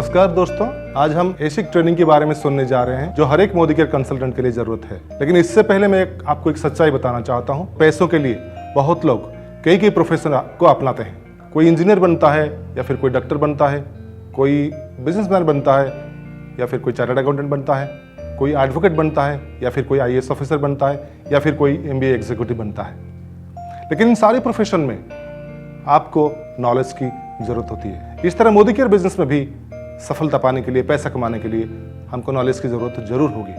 नमस्कार दोस्तों, आज हम एसिक ट्रेनिंग के बारे में सुनने जा रहे हैं जो हर एक मोदी केयर कंसल्टेंट के लिए जरूरत है। लेकिन इससे पहले मैं आपको एक सच्चाई बताना चाहता हूं। पैसों के लिए बहुत लोग कई प्रोफेशन को अपनाते हैं। कोई इंजीनियर बनता है या फिर कोई डॉक्टर बनता है, कोई बिजनेसमैन बनता है या फिर कोई चार्टर्ड अकाउंटेंट बनता है, कोई एडवोकेट बनता है या फिर कोई IAS ऑफिसर बनता है या फिर कोई MBA एग्जीक्यूटिव बनता है। लेकिन इन सारे प्रोफेशन में आपको नॉलेज की जरूरत होती है। इस तरह मोदी केयर बिजनेस में भी सफलता पाने के लिए, पैसा कमाने के लिए हमको नॉलेज की जरूरत जरूर होगी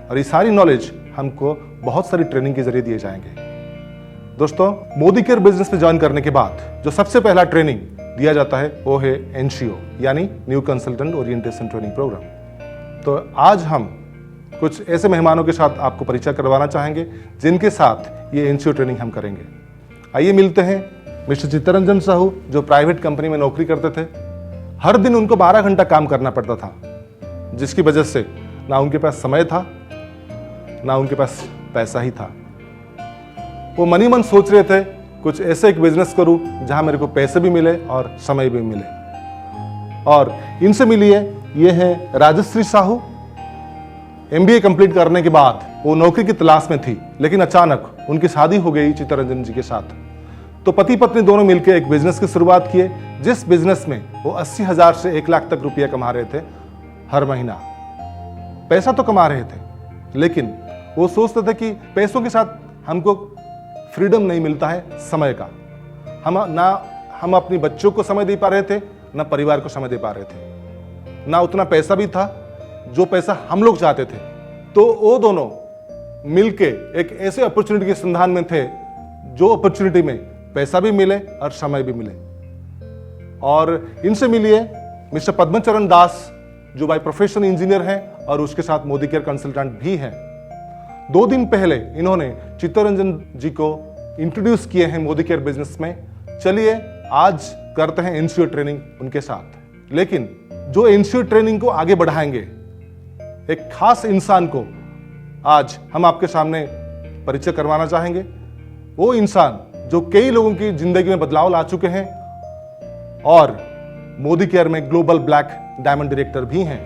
और ये सारी नॉलेज हमको बहुत सारी ट्रेनिंग के जरिए दिए जाएंगे। दोस्तों, मोदी केयर बिजनेस में ज्वाइन करने के बाद जो सबसे पहला ट्रेनिंग दिया जाता है वो है NCO यानी new consultant orientation training programme. तो आज हम कुछ ऐसे मेहमानों के साथ आपको परिचय करवाना चाहेंगे जिनके साथ ये NCO ट्रेनिंग हम करेंगे। आइए मिलते हैं मिस्टर चित्तरंजन साहू, जो प्राइवेट कंपनी में नौकरी करते थे। हर दिन उनको 12 घंटा काम करना पड़ता था, जिसकी वजह से ना उनके पास समय था ना उनके पास पैसा ही था। वो मन ही मन सोच रहे थे कुछ ऐसे एक बिजनेस करूं जहां मेरे को पैसे भी मिले और समय भी मिले। और इनसे मिलिए, ये है राजश्री साहू। MBA कंप्लीट करने के बाद वो नौकरी की तलाश में थी, लेकिन अचानक उनकी शादी हो गई चित्तरंजन जी के साथ। तो पति पत्नी दोनों मिलकर एक बिजनेस की शुरुआत किए, जिस बिजनेस में वो 80,000 से 1 लाख तक रुपया कमा रहे थे हर महीना। पैसा तो कमा रहे थे, लेकिन वो सोचते थे कि पैसों के साथ हमको फ्रीडम नहीं मिलता है समय का। हम अपने बच्चों को समय दे पा रहे थे, ना परिवार को समय दे पा रहे थे, ना उतना पैसा भी था जो पैसा हम लोग चाहते थे। तो वो दोनों मिलके एक ऐसे अपॉर्चुनिटी के संधान में थे जो अपॉर्चुनिटी में पैसा भी मिले और समय भी मिले। और इनसे मिलिए मिस्टर पद्मचरण दास, जो बाय प्रोफेशन इंजीनियर हैं और उसके साथ मोदी केयर कंसल्टेंट भी हैं। 2 दिन पहले इन्होंने चित्तरंजन जी को इंट्रोड्यूस किए हैं मोदी केयर बिजनेस में। चलिए आज करते हैं NCO ट्रेनिंग उनके साथ। लेकिन जो NCO ट्रेनिंग को आगे बढ़ाएंगे, एक खास इंसान को आज हम आपके सामने परिचय करवाना चाहेंगे। वो इंसान जो कई लोगों की जिंदगी में बदलाव ला चुके हैं और मोदी केयर में ग्लोबल ब्लैक डायमंड डायरेक्टर भी हैं।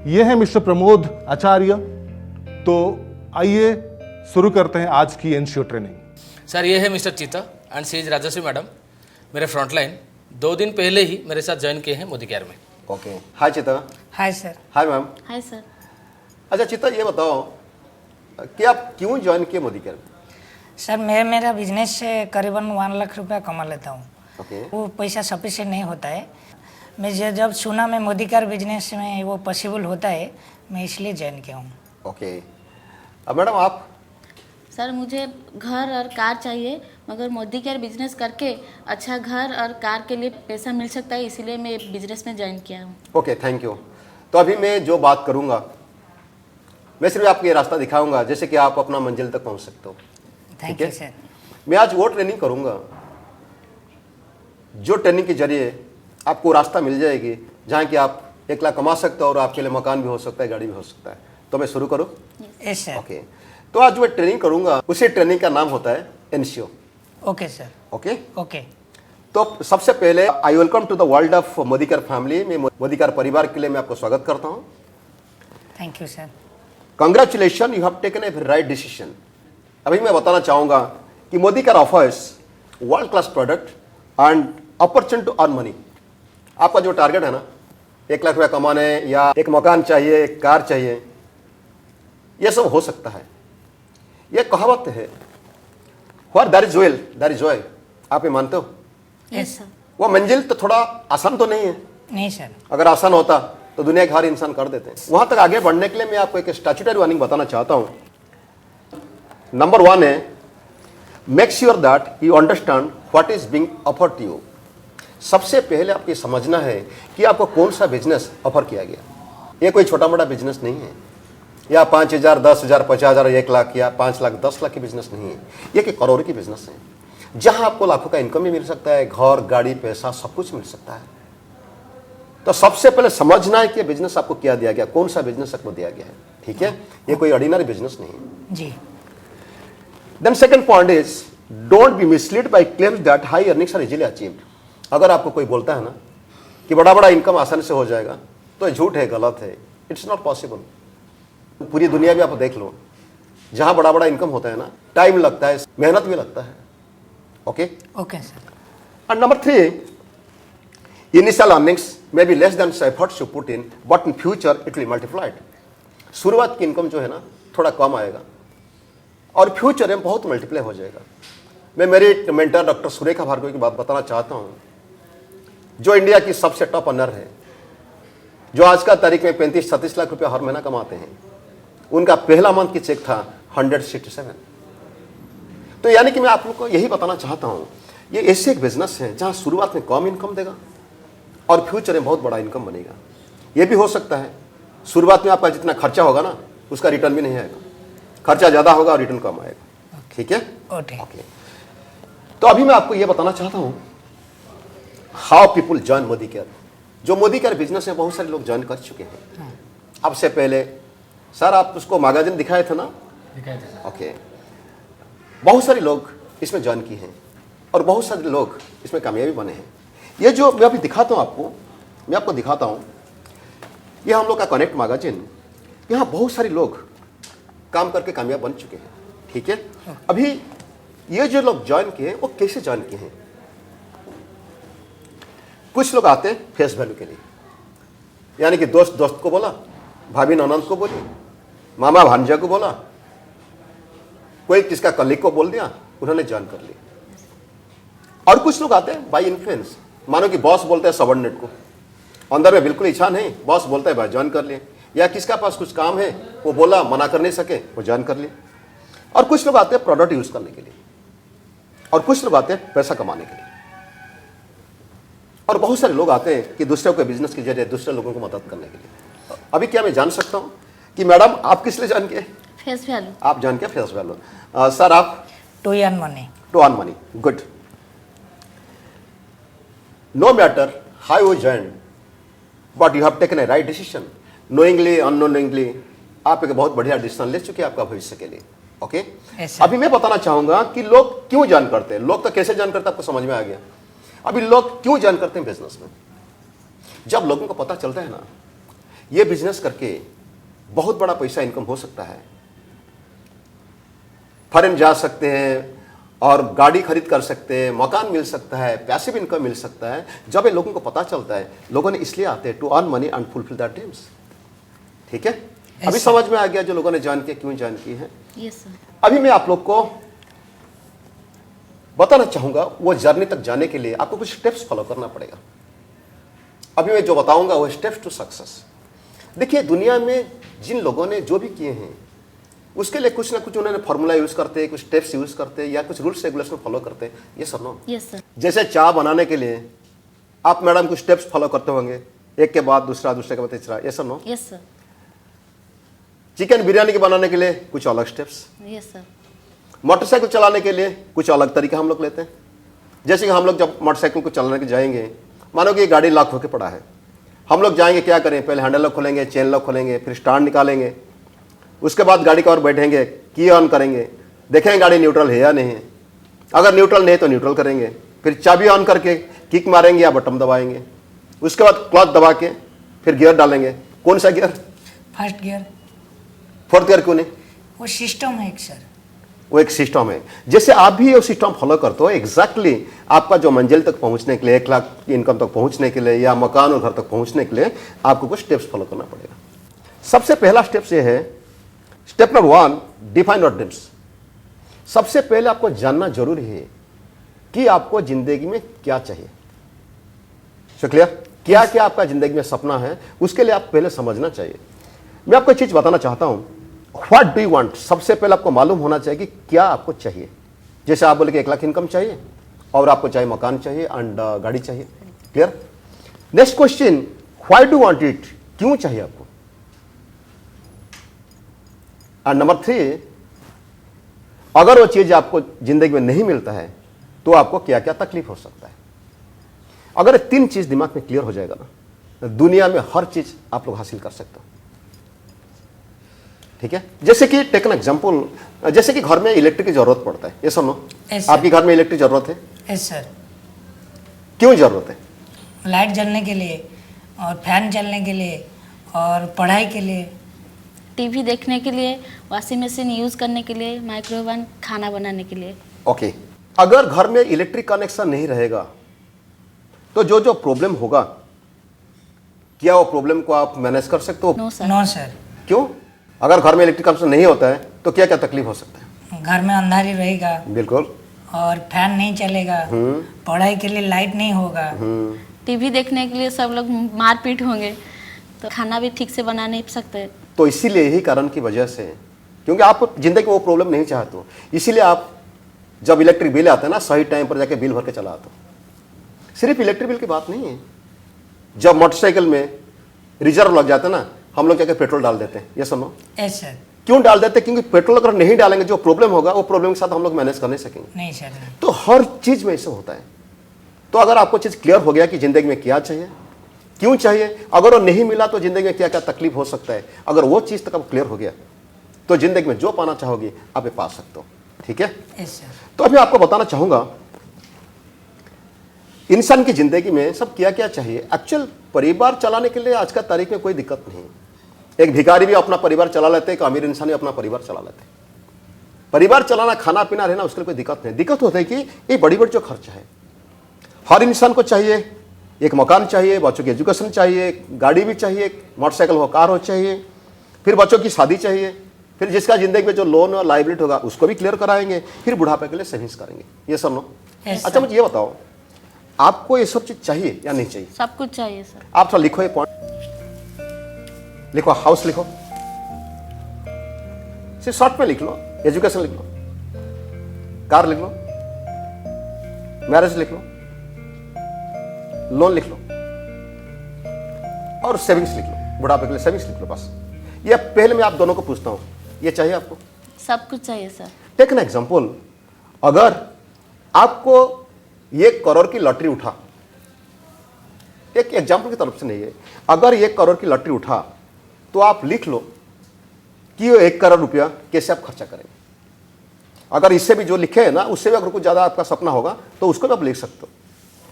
ये हैं मिस्टर प्रमोद आचार्य। तो आइए शुरू करते हैं आज की NCO ट्रेनिंग। सर, ये है mister Cheeta and she is Rajshree madam, मेरे फ्रंटलाइन। 2 दिन पहले ही मेरे साथ ज्वाइन किए हैं मोदी केयर में। Okay, hi Cheeta. Hi sir. Hi ma'am. Hi sir. अच्छा चीता, ये बताओ कि आप क्यों ज्वाइन किए मोदी केयर में? सर, मैं मेरा बिजनेस से करीबन 1 लाख रुपया कमा लेता हूँ। ओके। वो पैसा सफिशिएंट नहीं होता है। मैं जब सुना मैं मोदी केयर बिजनेस में वो पॉसिबल होता है, मैं इसलिए ज्वाइन किया हूँ। ओके। अब मैडम आप? सर, मुझे घर और कार चाहिए, मगर मोदी केयर बिजनेस करके अच्छा घर और कार के लिए पैसा मिल सकता है, इसीलिए मैं बिजनेस में ज्वाइन किया हूँ। Okay, thank you. तो अभी मैं जो बात करूँगा, मैं सिर्फ आपको ये रास्ता दिखाऊंगा जैसे कि आप अपना मंजिल तक पहुँच सकते हो। Thank you sir. मैं आज वो ट्रेनिंग करूँगा जो ट्रेनिंग के जरिए आपको रास्ता मिल जाएगी जहाँ कि आप 1 लाख कमा सकते हो और आपके लिए मकान भी हो सकता है, गाड़ी भी हो सकता है। तो मैं शुरू करूँ? Yes sir. ओके। तो आज जो ट्रेनिंग करूँगा उसी ट्रेनिंग का नाम होता है NCO। Okay sir. Okay okay. तो सबसे पहले I welcome to the world of Modi care family. मैं मोदी केयर परिवार के लिए मैं आपको स्वागत करता हूँ। Thank you sir. Congratulation, you have taken a right decision. अभी मैं बताना चाहूँगा कि Modi care offers world class product and opportunity to earn money. आपका जो टारगेट है ना, 1 लाख रुपया कमाने या एक मकान चाहिए, एक कार चाहिए, ये सब हो सकता है। ये कहावत है, where there is will there is joy. आप ये मानते हो? Yes sir. वो मंजिल तो थोड़ा आसान तो नहीं है। नहीं सर। अगर आसान होता तो दुनिया के हर इंसान कर देते हैं। वहां तक आगे बढ़ने के लिए मैं आपको एक स्टैट्यूटरी वार्निंग बताना चाहता हूं। नंबर 1 है, make sure that you understand what is being offered to you. सबसे पहले आपको समझना है कि आपको कौन सा बिजनेस ऑफर किया गया। ये कोई छोटा मोटा बिजनेस नहीं है, या 5,000, 10,000, 50,000, 1 लाख या 5 लाख, 10 लाख की बिजनेस नहीं है। ये कि करोड़ की बिजनेस है, जहां आपको लाखों का इनकम भी मिल सकता है, घर, गाड़ी, पैसा सब कुछ मिल सकता है। तो सबसे पहले समझना है कि बिजनेस आपको क्या दिया गया, कौन सा बिजनेस आपको दिया गया है। ठीक है, ये कोई ऑर्डिनरी बिजनेस नहीं है जी। Then second point is, don't be mislead by claims that high earnings are easily achieved. अगर आपको कोई बोलता है ना कि बड़ा बड़ा इनकम आसानी से हो जाएगा, तो झूठ है, गलत है, इट्स नॉट पॉसिबल। पूरी दुनिया में आप देख लो, जहां बड़ा बड़ा इनकम होता है ना, टाइम लगता है, मेहनत भी लगता है। Okay okay sir. And number 3, initial earnings may be less than efforts you put in, but in future it will multiplied। शुरुआत की इनकम जो है ना थोड़ा कम आएगा और फ्यूचर में बहुत मल्टीप्लाई हो जाएगा। मैं मेरे मेंटर डॉक्टर सुरेखा भार्गव की बात बताना चाहता हूँ, जो इंडिया की सबसे टॉप अर्नर है, जो आज का तारीख में 35-36 लाख रुपया हर महीना कमाते हैं। उनका पहला मंथ की चेक था 167। तो यानी कि मैं आप लोग को यही बताना चाहता हूँ, ये ऐसे एक बिजनेस है जहाँ शुरुआत में कम इनकम देगा और फ्यूचर में बहुत बड़ा इनकम बनेगा। ये भी हो सकता है शुरुआत में आपका जितना खर्चा होगा ना उसका रिटर्न भी नहीं आएगा, खर्चा ज़्यादा होगा और रिटर्न कम आएगा। ठीक है, ओके। तो अभी मैं आपको ये बताना चाहता हूँ how people join Modi care. जो मोदी केयर बिजनेस है बहुत सारे लोग ज्वाइन कर चुके हैं। अब से पहले सर आप उसको मैगजीन दिखाए थे ना? दिखाए थे। ओके, बहुत सारे लोग इसमें ज्वाइन किए हैं और बहुत सारे लोग इसमें कामयाबी बने हैं। ये जो मैं अभी दिखाता हूँ आपको, मैं आपको दिखाता हूँ, ये हम लोग का कनेक्ट मैगजीन, यहाँ बहुत सारे लोग काम करके कामयाब बन चुके हैं। ठीक है, अभी ये जो लोग ज्वाइन किए वो कैसे ज्वाइन किए हैं? कुछ लोग आते हैं फेस वैल्यू के लिए, यानी कि दोस्त दोस्त को बोला, भाभी ननद को बोली, मामा भांजा को बोला, कोई किसका कलीग को बोल दिया, उन्होंने ज्वाइन कर लिया। और कुछ लोग आते हैं बाय इन्फ्लुएंस, मानो कि बॉस बोलते हैं सबऑर्डिनेट को, अंदर में बिल्कुल इच्छा नहीं, बॉस बोलता है भाई ज्वाइन कर लिए, या किसका पास कुछ काम है वो बोला, मना कर नहीं सके, वो ज्वाइन कर लिए। और कुछ लोग आते हैं प्रोडक्ट यूज करने के लिए, और कुछ लोग आते हैं पैसा कमाने के लिए, और बहुत सारे लोग आते हैं कि दूसरे के बिजनेस के जरिए दूसरे लोगों को मदद करने के लिए। अभी क्या मैं जान सकता हूँ कि मैडम आप किस लिए जान के? Face value. आप जान के फेस वैल्यू। सर आप? To earn money. To earn money, good. No matter how you joined, but you have taken a right decision, knowingly, unknowingly, आप एक बहुत बढ़िया डिसीजन ले चुके हैं आपका भविष्य के लिए। ओके, अभी मैं बताना चाहूंगा कि लोग क्यों ज्वाइन करते हैं। लोग तो कैसे ज्वाइन करते हैं आपको समझ में आ गया। अभी लोग क्यों ज्वाइन करते हैं बिजनेस में? जब लोगों को पता चलता है ना ये बिजनेस करके बहुत बड़ा पैसा इनकम हो सकता है, फॉरेन जा सकते हैं और गाड़ी खरीद कर सकते हैं, मकान मिल सकता है, पैसिव इनकम मिल सकता है। जब ये लोगों को पता चलता है, लोगों ने इसलिए आते हैं to earn money and fulfil their dreams. ठीक है, अभी समझ में आ गया जो लोगों ने जान के क्यों जान की है। Yes sir. अभी मैं आप लोग को बताना चाहूंगा वो जर्नी तक जाने के लिए आपको कुछ स्टेप्स फॉलो करना पड़ेगा। अभी मैं जो बताऊंगा वो स्टेप्स टू सक्सेस। देखिए दुनिया में जिन लोगों ने जो भी किए हैं उसके लिए कुछ ना कुछ उन्होंने फॉर्मूला यूज करते हैं, कुछ स्टेप्स यूज करते हैं, या कुछ रूल्स रेगुलेशन फॉलो करते हैं। ये सब नो? Yes sir. जैसे चाय बनाने के लिए आप मैडम कुछ स्टेप्स फॉलो करते होंगे, एक के बाद दूसरा, दूसरे के बाद तीसरा। ये सब no? Yes sir. Chicken biryani के बनाने के लिए कुछ अलग स्टेप्स। Yes sir. मोटरसाइकिल चलाने के लिए कुछ अलग तरीका हम लोग लेते हैं। जैसे कि हम लोग जब मोटरसाइकिल को चलाने के जाएंगे, मानो कि ये गाड़ी लॉक होकर पड़ा है, हम लोग जाएंगे क्या करें, पहले हैंडल लॉक खोलेंगे, चेन लॉक खोलेंगे, फिर स्टार्ट निकालेंगे, उसके बाद गाड़ी के और बैठेंगे, की ऑन करेंगे, देखेंगे गाड़ी न्यूट्रल है या नहीं है। अगर न्यूट्रल नहीं तो न्यूट्रल करेंगे, फिर चाबी ऑन करके किक मारेंगे या बटन दबाएंगे, उसके बाद क्लच दबा के फिर गियर डालेंगे। कौन सा gear? First gear. Fourth gear क्यों नहीं? वो सिस्टम है एक सर, वो एक सिस्टम है। जैसे आप भी ये सिस्टम फॉलो करते हो एग्जैक्टली आपका जो मंजिल तक पहुंचने के लिए, 1 लाख की इनकम तक पहुंचने के लिए, या मकान और घर तक पहुंचने के लिए आपको कुछ स्टेप्स फॉलो करना पड़ेगा। सबसे पहला स्टेप्स ये है, step number 1, define your dreams. सबसे पहले आपको जानना जरूरी है कि आपको जिंदगी में क्या चाहिए। क्लियर? क्या क्या आपका जिंदगी में सपना है, उसके लिए आप पहले समझना चाहिए। मैं आपको एक चीज बताना चाहता हूं, व्हाट डू यू वांट। सबसे पहले आपको मालूम होना चाहिए कि क्या आपको चाहिए। जैसे आप बोले कि 1 लाख इनकम चाहिए और आपको चाहिए मकान चाहिए एंड गाड़ी चाहिए। Clear? Next question, why do want it, क्यों चाहिए आपको। एंड नंबर 3, अगर वो चीज आपको जिंदगी में नहीं मिलता है तो आपको क्या क्या तकलीफ हो सकता है। अगर 3 चीज दिमाग में क्लियर हो जाएगा ना, दुनिया में हर चीज आप लोग हासिल कर सकते हो। ठीक है, जैसे कि टेक एन एग्जांपल, जैसे कि घर में इलेक्ट्रिक की जरूरत पड़ता है, ये सुनो, आपके घर में इलेक्ट्रिक जरूरत है? Yes sir. क्यों जरूरत है? लाइट जलने के लिए और फैन चलने के लिए और पढ़ाई के लिए। टीवी देखने के लिए, वॉशिंग मशीन यूज़ करने के लिए, माइक्रोवेव खाना बनाने के लिए। ओके, अगर घर में इलेक्ट्रिक कनेक्शन नहीं रहेगा तो जो जो प्रॉब्लम होगा, क्या वो प्रॉब्लम को आप मैनेज कर सकते हो? No sir. No sir. क्यों? अगर घर में इलेक्ट्रिक कनेक्शन नहीं होता है तो क्या क्या तकलीफ हो सकता है? घर में अंधारी रहेगा बिल्कुल। और फैन नहीं चलेगा, पढ़ाई के लिए लाइट नहीं होगा, टीवी देखने के लिए सब लोग मारपीट होंगे, तो खाना भी ठीक से बना नहीं सकते। तो इसीलिए यही कारण की वजह से, क्योंकि आप जिंदगी में वो प्रॉब्लम नहीं चाहते हो, इसीलिए आप जब इलेक्ट्रिक बिल आता है ना, सही टाइम पर जाके बिल भर के चला आता हो। सिर्फ इलेक्ट्रिक बिल की बात नहीं है, जब मोटरसाइकिल में रिजर्व लग जाता है ना, हम लोग जाके पेट्रोल डाल देते हैं, ये सुनो। Yes sir. क्यों डाल देते हैं? क्योंकि पेट्रोल अगर नहीं डालेंगे जो प्रॉब्लम होगा वो प्रॉब्लम के साथ हम लोग मैनेज कर नहीं सकेंगे। नहीं सर नहीं। तो हर चीज में ऐसे होता है। तो अगर आपको चीज क्लियर हो गया कि जिंदगी में क्या चाहिए, क्यों चाहिए, अगर वो नहीं मिला तो जिंदगी में क्या क्या तकलीफ हो सकता है, अगर वो चीज तक अब क्लियर हो गया तो जिंदगी में जो पाना चाहोगे आप ये पा सकते हो। ठीक है? Yes sir. तो तो अभी आपको बताना चाहूंगा इंसान की जिंदगी में सब क्या क्या चाहिए। एक्चुअल परिवार चलाने के लिए आज का तारीख में कोई दिक्कत नहीं। एक भिखारी भी अपना परिवार चला लेते हैं, एक अमीर इंसान भी अपना परिवार चला लेते हैं। परिवार चलाना, खाना पीना रहना, उसके लिए कोई दिक्कत नहीं। दिक्कत होता है कि ये बड़ी बड़ी जो खर्चा है, हर इंसान को चाहिए, एक मकान चाहिए, बच्चों की एजुकेशन चाहिए, गाड़ी भी चाहिए, मोटरसाइकिल हो, कार हो चाहिए, फिर बच्चों की शादी चाहिए, फिर जिसका जिंदगी में जो लोन और लाइबिलिटी होगा उसको भी क्लियर कराएंगे, फिर बुढ़ापे के लिए सेविंग्स करेंगे। ये सब नो। Yes, अच्छा मुझे ये बताओ, आपको ये सब चीज चाहिए या नहीं चाहिए? सब कुछ चाहिए सर। आप थोड़ा लिखो, ये पॉइंट लिखो, हाउस लिखो, सिर्फ शॉर्ट में लिख लो, एजुकेशन लिख लो, कार लिख लो, मैरिज लिख लो, लोन लिख लो और सेविंग्स लिख लो, बुढ़ापे के लिए सेविंग्स लिख लो। बस ये पहले मैं आप दोनों को पूछता हूं, ये चाहिए आपको? सब कुछ चाहिए सर। टेक एन एग्जांपल, अगर आपको 1 करोड़ की लॉटरी उठा, एक एग्जांपल की तरफ से नहीं है, अगर 1 करोड़ की लॉटरी उठा तो आप लिख लो कि वो 1 करोड़ रुपया कैसे आप खर्चा करेंगे। अगर इससे भी जो लिखे है ना, उससे भी अगर कुछ ज्यादा आपका सपना होगा तो उसको भी आप लिख सकते हो।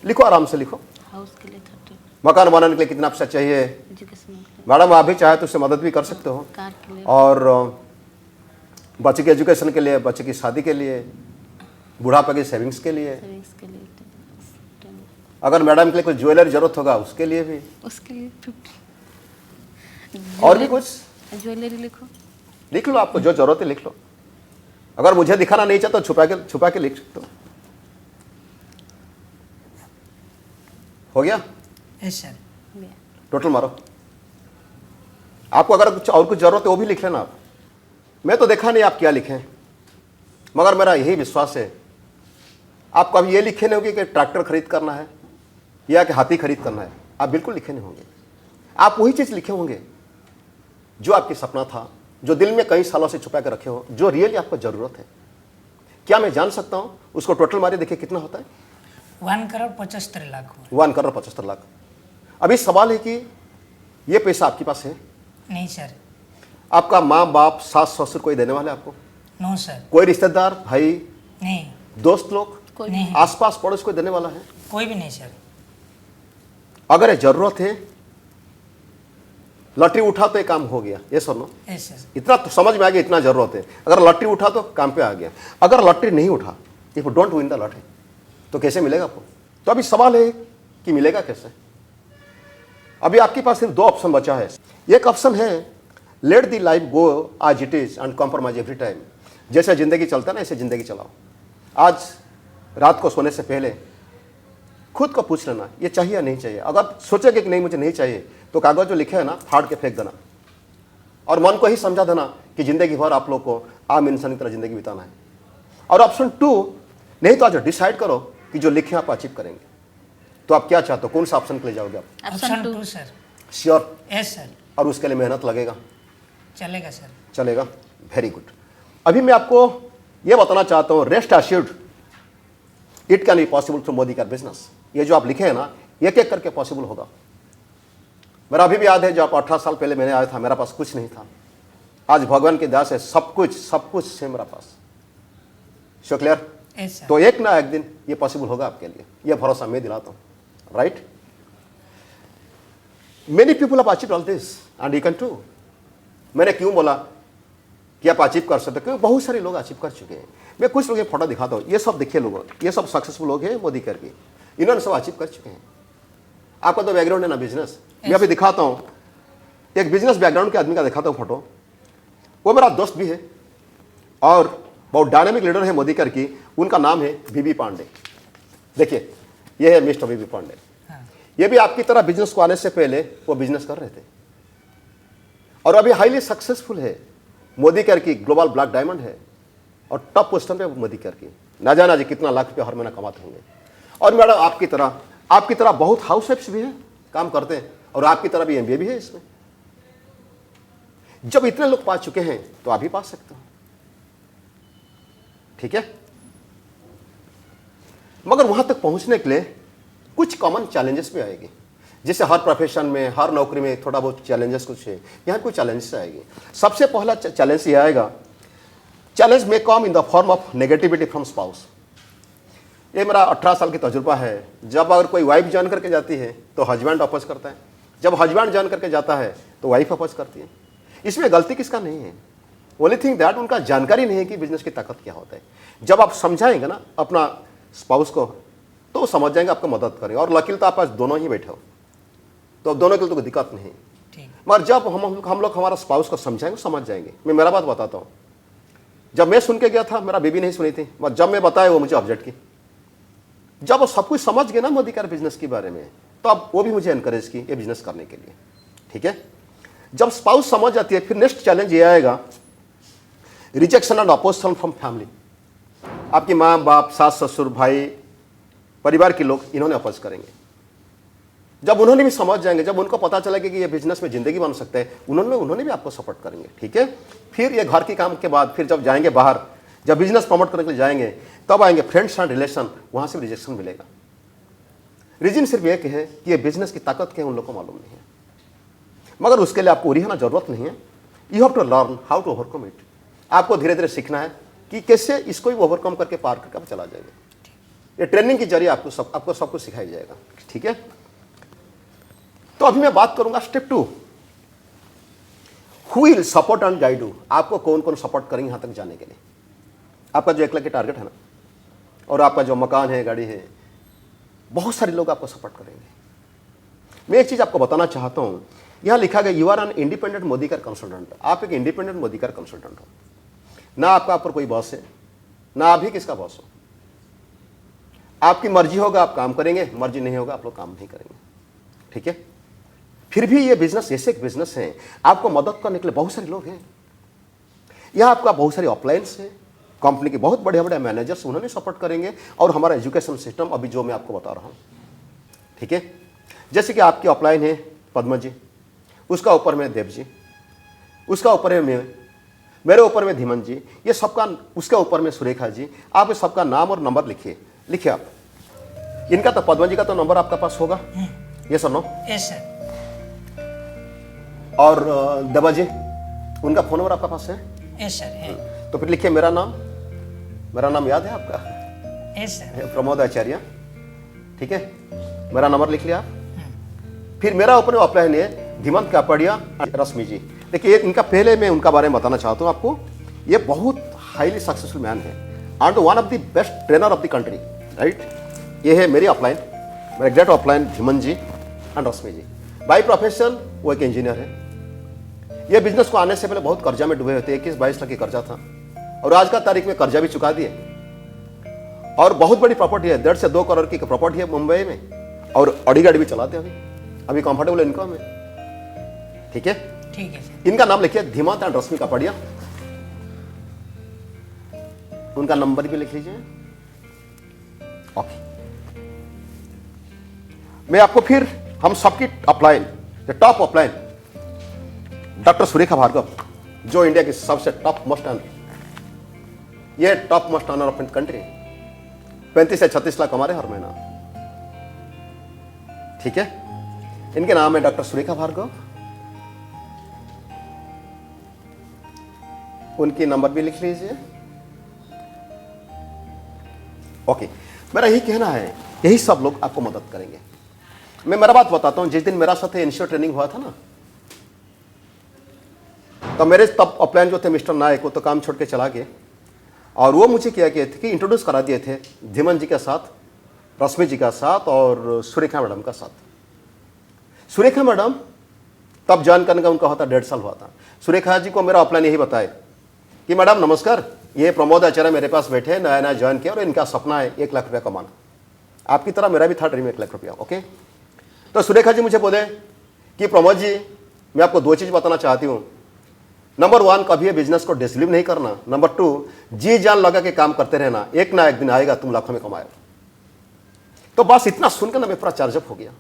लिखो, आराम से लिखो। हाउस के लिए 30, मकान बनाने के लिए कितना पैसा चाहिए, एजुकेशन के लिए, मैडम आप भी चाहे तो उससे मदद भी कर सकते हो। कार के लिए, और बच्चे की एजुकेशन के लिए, बच्चे की शादी के लिए, बुढ़ापे की सेविंग्स के लिए, सेविंग्स के लिए, अगर मैडम के लिए कोई ज्वेलरी जरूरत होगा उसके लिए भी, उसके लिए और भी कुछ ज्वेलरी लिखो। लिख लो, आपको जो जरूरत है लिख लो। अगर मुझे दिखाना नहीं चाहता तो छुपा के लिख सकते हो। हो गया? Yes sir. टोटल मारो। आपको अगर कुछ और कुछ जरूरत है वो भी लिख लेना आप। मैं तो देखा नहीं आप क्या लिखें, मगर मेरा यही विश्वास है आपको अभी ये लिखे नहीं होंगे कि ट्रैक्टर खरीद करना है या कि हाथी खरीद करना है। आप बिल्कुल लिखे नहीं होंगे। आप वही चीज लिखे होंगे जो आपकी सपना था, जो दिल में कई सालों से छुपा के रखे हो, जो रियली आपको जरूरत है। क्या मैं जान सकता हूं उसको टोटल मारिए, देखिए कितना होता है? 1 करोड़ 75 लाख हुआ। 1 करोड़ 75 लाख। अभी सवाल है कि ये पैसा आपके पास है? नहीं सर। आपका माँ बाप, सास ससुर कोई देने वाले आपको? No sir. कोई रिश्तेदार, भाई, नहीं। दोस्त लोग, कोई नहीं। आसपास पड़ोस कोई देने वाला है? कोई भी नहीं सर। अगर ये जरूरत है, लॉटरी उठा तो ये काम हो गया, ये सुनो। Yes sir. इतना तो समझ में आ गया, इतना जरूरत है। अगर लॉटरी उठा तो काम पे आ गया। अगर लॉटरी नहीं उठा, if you don't win the lottery, तो कैसे मिलेगा आपको? तो अभी सवाल है कि मिलेगा कैसे। अभी आपके पास सिर्फ 2 ऑप्शन बचा है। एक ऑप्शन है let the life go as it is and compromise every time. जैसे जिंदगी चलता है ना, ऐसे जिंदगी चलाओ। आज रात को सोने से पहले खुद को पूछ लेना ये चाहिए या नहीं चाहिए। अगर सोचेगे कि नहीं मुझे नहीं चाहिए, तो कागज जो लिखे है ना फाड़ के फेंक देना और मन को ही समझा देना कि जिंदगी भर आप लोग को आम इंसान की तरह जिंदगी बिताना है। और ऑप्शन 2, नहीं तो आज डिसाइड करो कि जो लिखे आप अचीव करेंगे। तो आप क्या चाहते हो, कौन सा ऑप्शन के लिए जाओगे आप? Option 2 sir. Sure? Yes sir. और उसके लिए मेहनत लगेगा? चलेगा सर। चलेगा, वेरी गुड। अभी मैं आपको यह बताना चाहता हूं, rest assured it can be possible through Modi का बिजनेस। ये जो आप लिखे हैं ना, एक एक करके पॉसिबल होगा। मेरा अभी भी याद है जब 18 साल पहले मैंने आया था, मेरा पास कुछ नहीं था। आज भगवान की दया से सब कुछ है मेरा पास। So clear? Yes sir. तो एक ना एक दिन ये पॉसिबल होगा आपके लिए, ये भरोसा मैं दिलाता हूं। Right? Many people have achieved all this and you can too. मैंने क्यों बोला कि आप अचीव कर सकते, क्योंकि बहुत सारे लोग अचीव कर चुके हैं। मैं कुछ लोगों की फोटो दिखाता हूँ, ये सब देखिए लोगों, ये सब सक्सेसफुल लोग हैं मोदी कर के, इन्होंने सब अचीव कर चुके हैं। आपका तो बैकग्राउंड है ना बिजनेस, मैं अभी दिखाता हूँ एक बिजनेस बैकग्राउंड के आदमी का दिखाता हूँ फोटो। वो मेरा दोस्त भी है और बहुत डायनामिक लीडर है मोदी कर की, उनका नाम है बीबी पांडे। देखिए ये है मिस्टर बीबी पांडे। ये भी आपकी तरह बिजनेस को आने से पहले वो बिजनेस कर रहे थे और अभी हाईली सक्सेसफुल है। मोदी केयर की ग्लोबल ब्लैक डायमंड है और टॉप पोजीशन पे मोदी केयर की, ना जाना जी कितना लाख रुपये हर महीना कमाते होंगे। और मैडम आपकी तरह बहुत हाउस वाइफ्स भी हैं, काम करते हैं, और आपकी तरह भी एमबीए भी है इसमें। जब इतने लोग पा चुके हैं तो आप भी पा सकते हो, ठीक है। मगर वहां तक पहुंचने के लिए कुछ कॉमन चैलेंजेस भी आएगी, जैसे हर प्रोफेशन में, हर नौकरी में थोड़ा बहुत चैलेंजेस कुछ है, यहाँ कुछ चैलेंजेस आएगी। सबसे पहला चैलेंज ये आएगा, चैलेंज में come in the form of negativity from spouse. ये मेरा 18 साल की तजुर्बा है। जब अगर कोई वाइफ ज्वाइन करके जाती है तो हस्बैंड अपोज करता है, जब हस्बैंड ज्वाइन करके जाता है तो वाइफ अपोज करती है। इसमें गलती किसका नहीं है, ओनली थिंग दैट उनका जानकारी नहीं है कि बिजनेस की ताकत क्या होता है। जब आप समझाएंगे ना अपना स्पाउस को तो समझ जाएंगे, आपको मदद करेंगे। और लकील तो आप पास दोनों ही बैठे हो तो दोनों के लिए तो कोई दिक्कत नहीं। मगर जब हम लोग हमारा स्पाउस को समझाएंगे समझ जाएंगे। मैं मेरा बात बताता हूँ, जब मैं सुन के गया था मेरा बीबी नहीं सुनी थी, मगर जब मैं बताया वो मुझे ऑब्जेक्ट की। जब वो सब कुछ समझ गए ना मोदी केयर बिजनेस के बारे में, तो अब वो भी मुझे एनकरेज की ये बिजनेस करने के लिए, ठीक है। जब स्पाउस समझ जाती है, फिर नेक्स्ट चैलेंज ये आएगा, rejection and opposition from family. आपकी माँ बाप, सास ससुर, भाई, परिवार के लोग, इन्होंने अपोज करेंगे। जब उन्होंने भी समझ जाएंगे, जब उनको पता चलेगा कि ये बिजनेस में जिंदगी बन सकता है, उन्होंने भी आपको सपोर्ट करेंगे, ठीक है। फिर ये घर के काम के बाद फिर जब जाएंगे बाहर, जब बिजनेस प्रमोट करने के लिए जाएंगे, तब आएंगे फ्रेंड्स एंड रिलेशन, वहां से रिजेक्शन मिलेगा। रीजन सिर्फ एक है कि ये बिजनेस की ताकत क्या है उन लोगों को मालूम नहीं है। मगर उसके लिए आपको रिहाना जरूरत नहीं है। You have to learn how to overcome it. आपको धीरे धीरे सीखना है कि कैसे इसको ही ओवरकम करके पार करके आप चला जाएगा। ये ट्रेनिंग के जरिए आपको सब कुछ सिखाया जाएगा, ठीक है। तो अभी मैं बात करूंगा step 2, who will support and guide you. आपको कौन कौन सपोर्ट करेंगे यहां तक जाने के लिए। आपका जो 1 लाख की टारगेट है ना, और आपका जो मकान है, गाड़ी है, बहुत सारे लोग आपको सपोर्ट करेंगे। मैं एक चीज आपको बताना चाहता हूं, यहां लिखा गया you are an independent Modi care consultant. आप एक इंडिपेंडेंट मोदी केयर कंसल्टेंट हो, ना आपका ऊपर कोई बॉस है, ना आप ही किसका बॉस हो। आपकी मर्जी होगा आप काम करेंगे, मर्जी नहीं होगा आप लोग काम नहीं करेंगे, ठीक है। फिर भी ये बिजनेस ऐसे एक बिजनेस है, आपको मदद करने के लिए बहुत सारे लोग हैं। यहां आपका बहुत सारे अपलायंस है, कंपनी के बहुत बड़े बड़े मैनेजर्स, उन्होंने सपोर्ट करेंगे। और हमारा एजुकेशन सिस्टम अभी जो मैं आपको बता रहा हूं, ठीक है। जैसे कि आपकी अपलाइन है पद्मा जी, उसका ऊपर में देव जी, उसका ऊपर है मैं, मेरे ऊपर में धीमन जी, ये सबका, उसका ऊपर में सुरेखा जी। आप इस सबका नाम और नंबर लिखिए आप। इनका तो पद्मा जी का तो नंबर आपका पास होगा, ये सर नो? Yes sir. और देवा जी, उनका फोन नंबर आपका पास है? यस सर है। तो फिर लिखिए मेरा नाम याद है आपका? Yes sir. प्रमोद आचार्य, ठीक है। मेरा नंबर लिख लिया। फिर मेरा ऊपर अपलाइन है धीमंत कापड़िया, रश्मि जी। देखिए इनका पहले मैं उनका बारे में बताना चाहता हूँ आपको। ये बहुत हाईली सक्सेसफुल मैन है and one of the best trainer of the country, right. ये है मेरी अपलाइन, मेरे great upline Dhiman ji and Rashmi ji. By profession वो एक इंजीनियर है। ये बिजनेस को आने से पहले बहुत कर्जा में डूबे हुए थे, 21-22 लाख की कर्जा था, और आज का तारीख में कर्जा भी चुका दिए। और बहुत बड़ी प्रॉपर्टी है, 1.5 से 2 करोड़ की प्रॉपर्टी है मुंबई में, और ऑडी गाड़ी भी चलाते हैं अभी कंफर्टेबल इनकम है, ठीक है। ठीक है सर। इनका नाम लिखिए धीमंत एंड रश्मि कापड़िया। उनका नंबर भी लिख लीजिए, ओके। मैं आपको फिर हम सबकी upline, top upline doctor Surekha Bhargav, जो इंडिया की सबसे टॉप मोस्ट अर्नर, ये top most earner of country, 35 से 36 लाख कमा रहे हर महीना, ठीक है। इनके नाम है डॉक्टर सुरेखा भार्गव। उनकी नंबर भी लिख लीजिए, ओके। मेरा यही कहना है, यही सब लोग आपको मदद करेंगे। मैं मेरा बात बताता हूँ, जिस दिन मेरा साथ इनिशियल ट्रेनिंग हुआ था ना, तो मेरे तब अपलाइन जो थे मिस्टर नायक, वो तो काम छोड़ के चला गए, और वो मुझे क्या किए थे कि इंट्रोड्यूस करा दिए थे धीमन जी के साथ, रश्मि जी का साथ और सुरेखा मैडम का साथ। सुरेखा मैडम तब ज्वाइन करने का उनका होता 1.5 साल हुआ था। सुरेखा जी को मेरा अपलाइन यही बताए कि मैडम नमस्कार, ये प्रमोद आचार्य मेरे पास बैठे, नया नया ज्वाइन किया और इनका सपना है 1 लाख रुपया कमाना। आपकी तरह मेरा भी था ड्रीम 1 लाख रुपया। ओके, तो सुरेखा जी मुझे बोले कि प्रमोद जी, मैं आपको 2 चीज़ बताना चाहती हूँ। नंबर 1, कभी बिजनेस को डिसबिलीव नहीं करना। नंबर 2, जी जान लगा के काम करते रहना, एक ना एक दिन आएगा तुम लाखों में कमाएगा। तो बस इतना सुनकर ना मैं पूरा चार्जअप हो गया।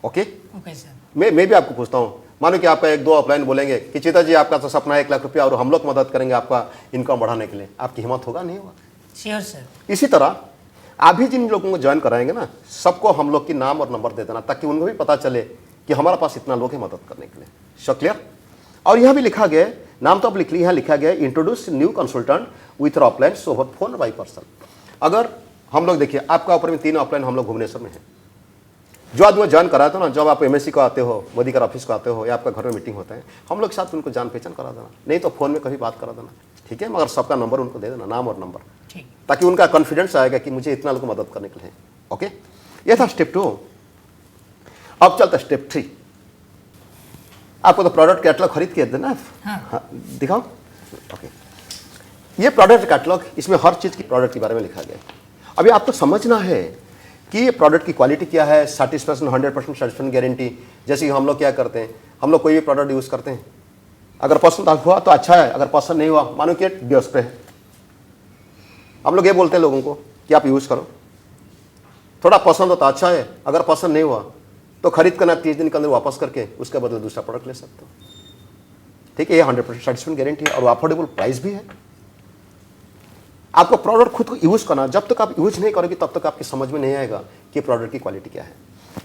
Okay, okay sir. मैं भी आपको पूछता हूँ, मानो कि आपका 1-2 अपलाइन बोलेंगे कि चीता जी आपका तो सपना है 1 लाख रुपया और हम लोग मदद करेंगे आपका इनकम बढ़ाने के लिए, आपकी हिम्मत होगा नहीं होगा? Sure sir. इसी तरह आप भी जिन लोगों को ज्वाइन कराएंगे ना, सबको हम लोग की नाम और नंबर दे देना, ताकि उनको भी पता चले कि हमारे पास इतना लोग हैं मदद करने के लिए। So clear? और यहाँ भी लिखा गया, नाम तो आप लिख ली, यहाँ लिखा गया introduce new consultant with upline over phone by person. अगर हम लोग देखिए, आपका ऊपर में 3 अपलाइन हम लोग भुवनेश्वर में हैं। जो आदमी ज्वाइन कराते हो ना, जब आप एमएससी को आते हो, मोदी का ऑफिस को आते हो, या आपका घर में मीटिंग होता है, हम लोग के साथ उनको जान पहचान करा देना, नहीं तो फोन में कभी बात करा देना, ठीक है? मगर सबका नंबर उनको दे देना, नाम और नंबर, ठीक। ताकि उनका कॉन्फिडेंस आएगा कि मुझे इतना लोग मदद करने के लिए। ओके, ये था स्टेप 2। अब चलता स्टेप 3। आपको तो प्रोडक्ट कैटलॉग खरीद के देना है। हाँ, दिखाओ। ओके, ये प्रोडक्ट कैटलॉग, इसमें हर चीज़ की प्रोडक्ट के बारे में लिखा गया है। अभी आपको समझना है कि ये प्रोडक्ट की क्वालिटी क्या है, सेटिस्फैक्शन 100% सेटिस्फैक्शन गारंटी। जैसे कि हम लोग क्या करते हैं, हम लोग कोई भी प्रोडक्ट यूज़ करते हैं, अगर पसंद हुआ तो अच्छा है, अगर पसंद नहीं हुआ, मानो कि डिवोर्स पे है, हम लोग ये बोलते हैं लोगों को कि आप यूज़ करो, थोड़ा पसंद हो तो अच्छा है, अगर पसंद नहीं हुआ तो खरीद कर 30 दिन के अंदर वापस करके उसके बदले दूसरा प्रोडक्ट ले सकते हो। ठीक है, ये 100% सेटिस्फैक्शन गारंटी है और अफोर्डेबल प्राइस भी है। आपको प्रोडक्ट खुद को यूज़ करना, जब तक आप यूज नहीं करोगे तब तक आपकी समझ में नहीं आएगा कि प्रोडक्ट की क्वालिटी क्या है।